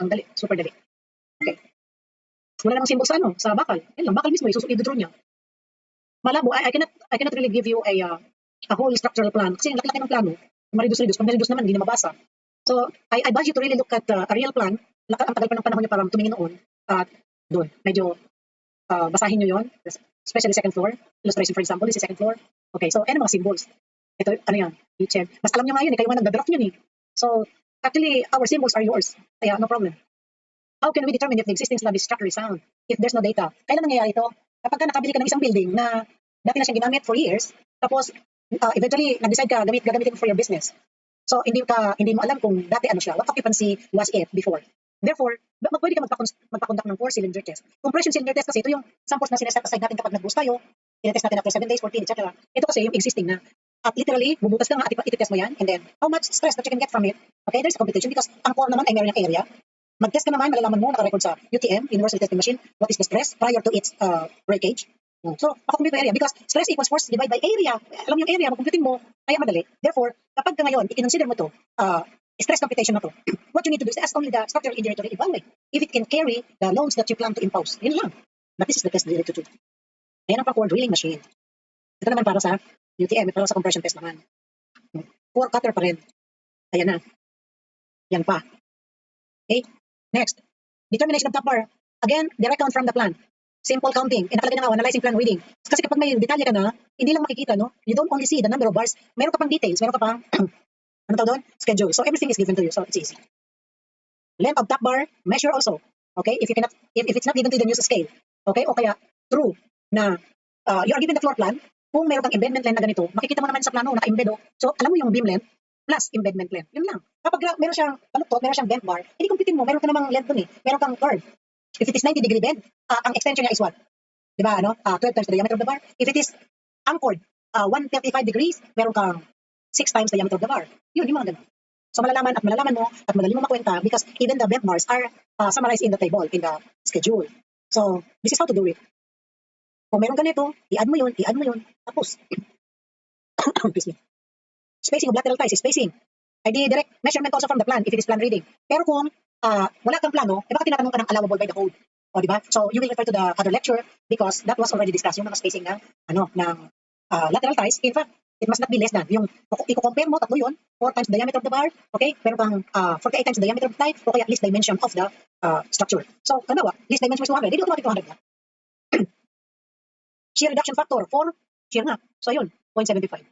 ang dali, super dali. Okay. Wala namang symbols sa bakal. Yan lang, bakal mismo, i-draw niya. Malabo, I cannot really give you a whole structural plan. Kasi laki-laki ng plano. Mareduce. Pag na-reduce naman, hindi na mabasa. So, I advise you to really look at a real plan ang tagal pa ng panahon niyo para tumingin noon at doon, medyo basahin niyo yon, especially second floor. Illustration for example, this is second floor. Okay, so ano mga symbols? Ito, ano yan? Kitchen. Mas alam niyo nga yun, kayo nga nagda-draft yun eh. So, actually, our symbols are yours. Kaya, no problem. How can we determine if the existing slab is structurally sound if there's no data? Kailan nangyayari ito? Kapag nakabili ka ng isang building na dati na siyang ginamit for years, tapos eventually nag-decide ka gagamitin for your business. So hindi mo alam kung dati ano siya, what occupancy was it before. Therefore, pwede ka magpakondak ng 4 cylinder test. Compression cylinder test kasi ito yung samples na sineset aside natin kapag nag-boost tayo, tinetest natin after 7 days, 14, etc. Ito kasi yung existing na. At literally, bubutas ka nga at ititest mo yan, and then how much stress that you can get from it. Okay, there's a computation because ang core naman ay meron yung area. Mag-test ka naman, malalaman mo, naka-record sa UTM, Universal Testing Machine, what is the stress prior to its breakage. So, makakompute mo area because stress equals force divided by area. Alam yung area, magkomputin mo, kaya madali. Therefore, kapag ka ngayon, i-consider mo to, stress computation na to, what you need to do is ask only the structural engineer to evaluate if it can carry the loads that you plan to impose. Yun lang. But this is the test needed to do. Ayan ang pang-core drilling machine. Ito naman para sa UTM, para sa compression test naman. 4 cutter pa rin. Ayan na. Yan pa. Okay? Next. Determination of top bar. Again, direct count from the plan. Simple counting. Nakalagay na nga, analyzing plan reading. Kasi kapag may detalye ka na, hindi lang makikita, no? You don't only see the number of bars. Meron ka pang details. Meron ka pang, ano tawag doon? Schedule. So everything is given to you. So it's easy. Length of top bar, measure also. Okay? If it's not given to you, then use a scale. Okay? O kaya, true na you are given the floor plan. Kung meron kang embedment length na ganito, makikita mo naman sa plano, naka-embed. So alam mo yung beam length plus embedment length. Yun lang. Kapag meron siyang baluktot, meron siyang bent bar, hindi kumpitin mo, meron ka namang length dun eh. Meron kang curve. If it is 90 degree bend, ang extension niya is what? Diba, 12 times the diameter of the bar. If it is anchored 135 degrees, meron kang 6 times the diameter of the bar. Yun, yung mga ganun. So malalaman mo at madali mo makwenta because even the bent bars are summarized in the table, in the schedule. So, this is how to do it. Kung meron ganito, i-add mo yun, tapos. Excuse me. Spacing of lateral ties is spacing. Ay di direct measurement also from the plan if it is plan reading. Pero kung wala kang plano, baka tinatanong ka ng allowable by the code. O di ba? So you will refer to the other lecture because that was already discussed yung mga spacing ng lateral ties. In fact, it must not be less than. Yung i-compare mo, tatlo yun, 4 times the diameter of the bar, okay? Pero kang 48 times the diameter of the tie, o kaya least dimension of the structure. So, ano ba? Least dimension is 200. Hindi automatic 200 na. Shear reduction factor, 4, shear nga. So yun, 0.75.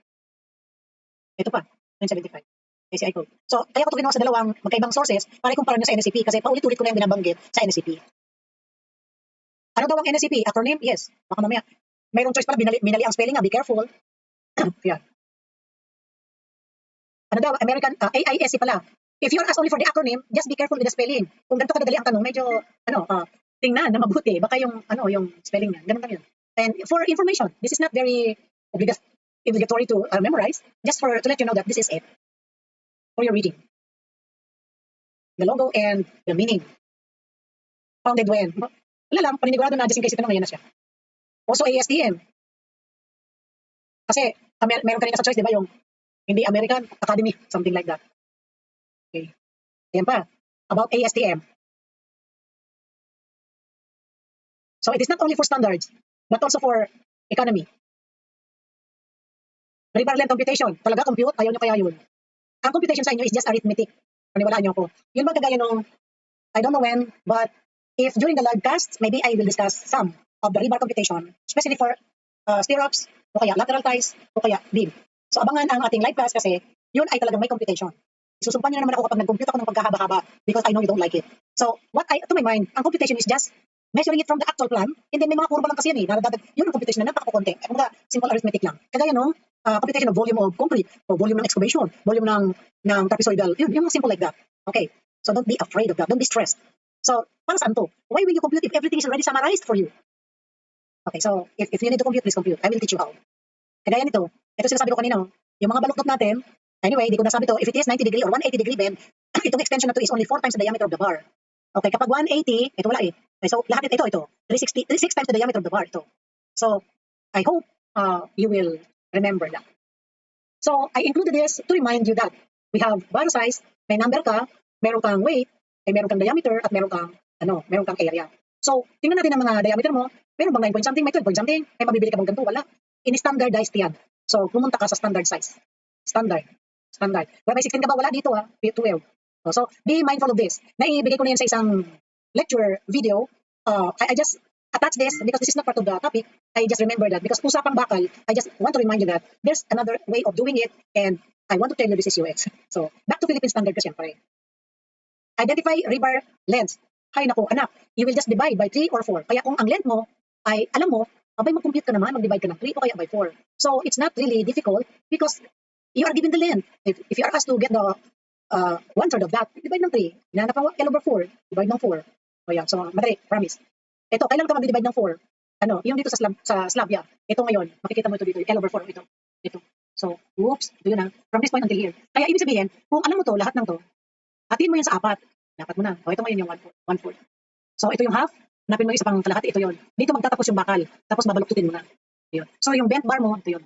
Ito pa, 0.75. ACI code. So, kaya ko ito ginawa sa dalawang magkaibang sources para i-compare nyo sa NSCP kasi paulit-ulit ko na yung binabanggit sa NSCP. Ano daw ang NSCP? Acronym? Yes. Baka mamaya. Mayroong choice pala, binali ang spelling nga. Be careful. Yan. Ano daw? American, AISC pala. If you're asked only for the acronym, just be careful with the spelling. Kung ganito kadadali ang tanong, medyo, tingnan na mabuti. Baka yung spelling niya. Ganun lang yun. And for information, this is not very obligatory to memorize, just to let you know that this is it for your reading. The logo and the meaning. Founded when? Wala lang, paninigurado na just in case itanong, yan na siya. Also ASTM. Kasi meron kanina sa choice, di ba, yung hindi American Academy, something like that. Okay. Ayan pa, about ASTM. So it is not only for standards, but also for economy. Riverland computation. Talaga compute? Ayaw nyo kaya yun. Ang computation sa inyo is just arithmetic. Paniwalaan nyo ako. Yun ba kagaya nung, I don't know when, but if during the live cast, maybe I will discuss some of the rebar computation, especially for stirrups, o kaya lateral ties, o kaya beam. So abangan ang ating live class kasi yun ay talagang may computation. Isusumpan nyo na naman ako kapag nag-compute ako ng pagkahaba-haba because I know you don't like it. So to my mind, ang computation is just measuring it from the actual plan, and then may mga kurba lang kasi yan eh. Yun ang computation na napakakonti. Mga simple arithmetic lang. Kagaya nung computation of volume of concrete, o volume ng excavation, volume ng trapezoidal, yun, yung simple like that. Okay, so don't be afraid of that. Don't be stressed. So, para saan to? Why will you compute if everything is already summarized for you? Okay, so if you need to compute, please compute. I will teach you how. Kagaya nito, ito sinasabi ko kanina, yung mga baluktot natin, anyway, di ko nasabi to, if it is 90 degree or 180 degree bend, itong extension na to is only 4 times the diameter of the bar. Okay, kapag 180, ito wala eh. Okay, so lahat ito, 360, 6 times the diameter of the bar, ito. So, I hope you will remember that. So, I included this to remind you that we have bar size, may number ka, meron kang weight, meron kang diameter, at meron kang area. So, tingnan natin ang mga diameter mo. Meron bang 9 point something, may 12 point something, may mabibili ka bang ganito? Wala. In-standardized yan. So, pumunta ka sa standard size. Standard. Wala may 16 ka ba? Wala dito 12. So be mindful of this. Naibigay ko na yan sa isang lecture video. I just attach this because this is not part of the topic. I just remember that because usapang bakal, I just want to remind you that there's another way of doing it and I want to tell you this is UX. So back to Philippine standard ka siyempre. Identify rebar length. Hay nako, anak, you will just divide by 3 or 4. Kaya kung ang length mo ay, alam mo, abay mag-compute ka naman, mag-divide ka ng 3 o kaya by 4. So it's not really difficult because you are given the length. If you are asked to get the 1/3 of that, divide ng 3. Hinanap ang L over 4, divide ng 4. O yan, so madali, promise. Ito, kailan ka mag-divide ng 4? Ano, yung dito sa Slavia. Ito ngayon, makikita mo ito dito, L over 4, ito. So, whoops, ito yun from this point until here. Kaya ibig sabihin, kung alam mo to, lahat ng to, hatiin mo yan sa 4. Dapat mo na. O, ito ngayon yung 1/4. So, ito yung half, hanapin mo yung isa pang kalahati, ito yun. Dito magtatapos yung bakal, tapos babaluktutin mo na. Yun. So, yung bent bar mo, ito yun.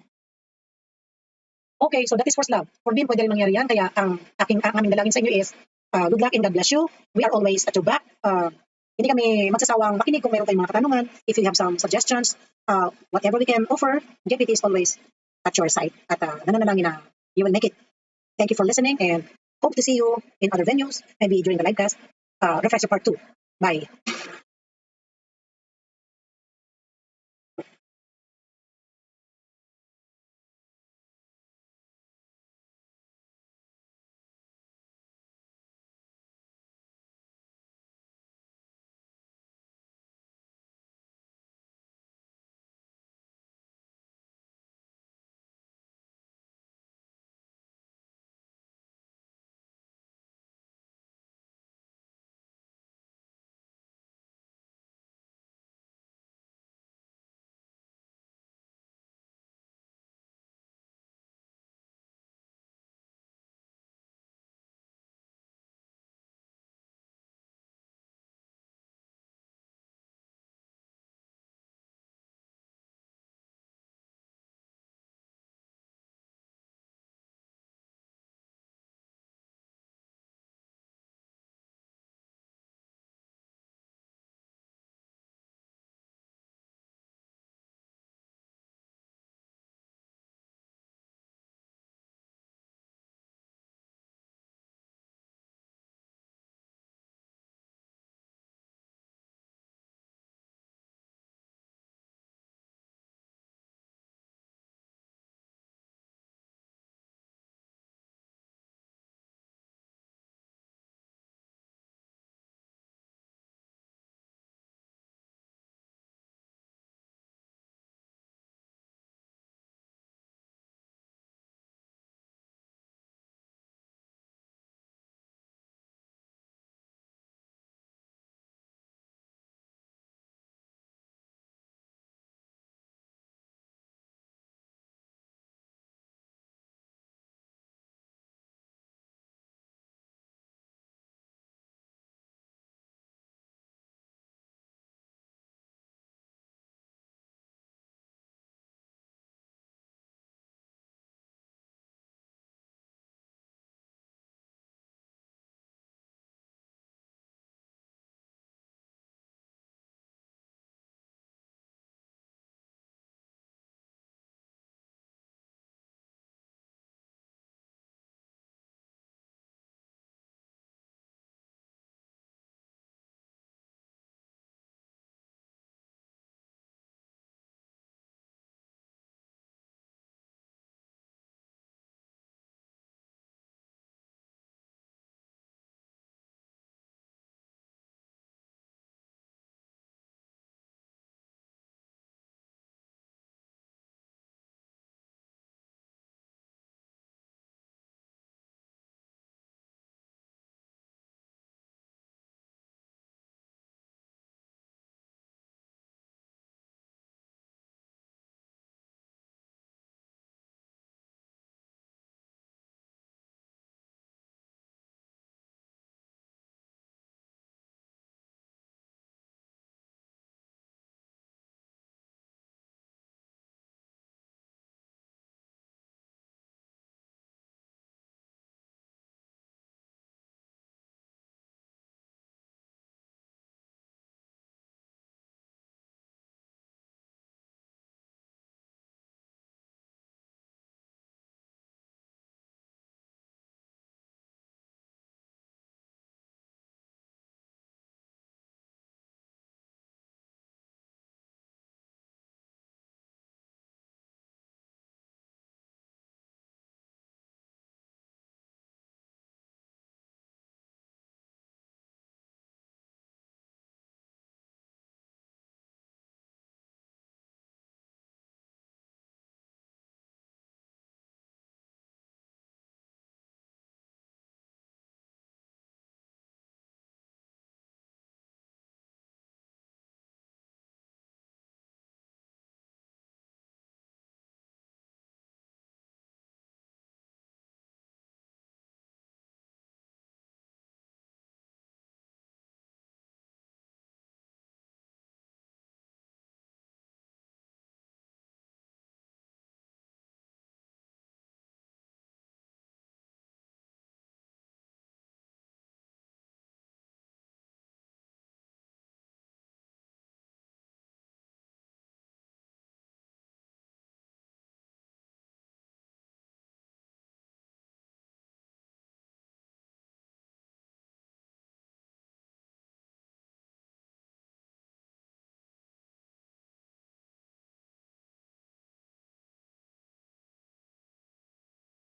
Okay, so that is for slab. For beam, pwede rin mangyari yan. Kaya ang aming dalangin sa inyo is, good luck and God bless you. We are always at your back. Hindi kami magsasawang makinig kung meron kayong mga katanungan. If you have some suggestions, whatever we can offer, JPT is always at your side. At nananalangin na you will make it. Thank you for listening and hope to see you in other venues, maybe during the livecast. Refresher part 2. Bye.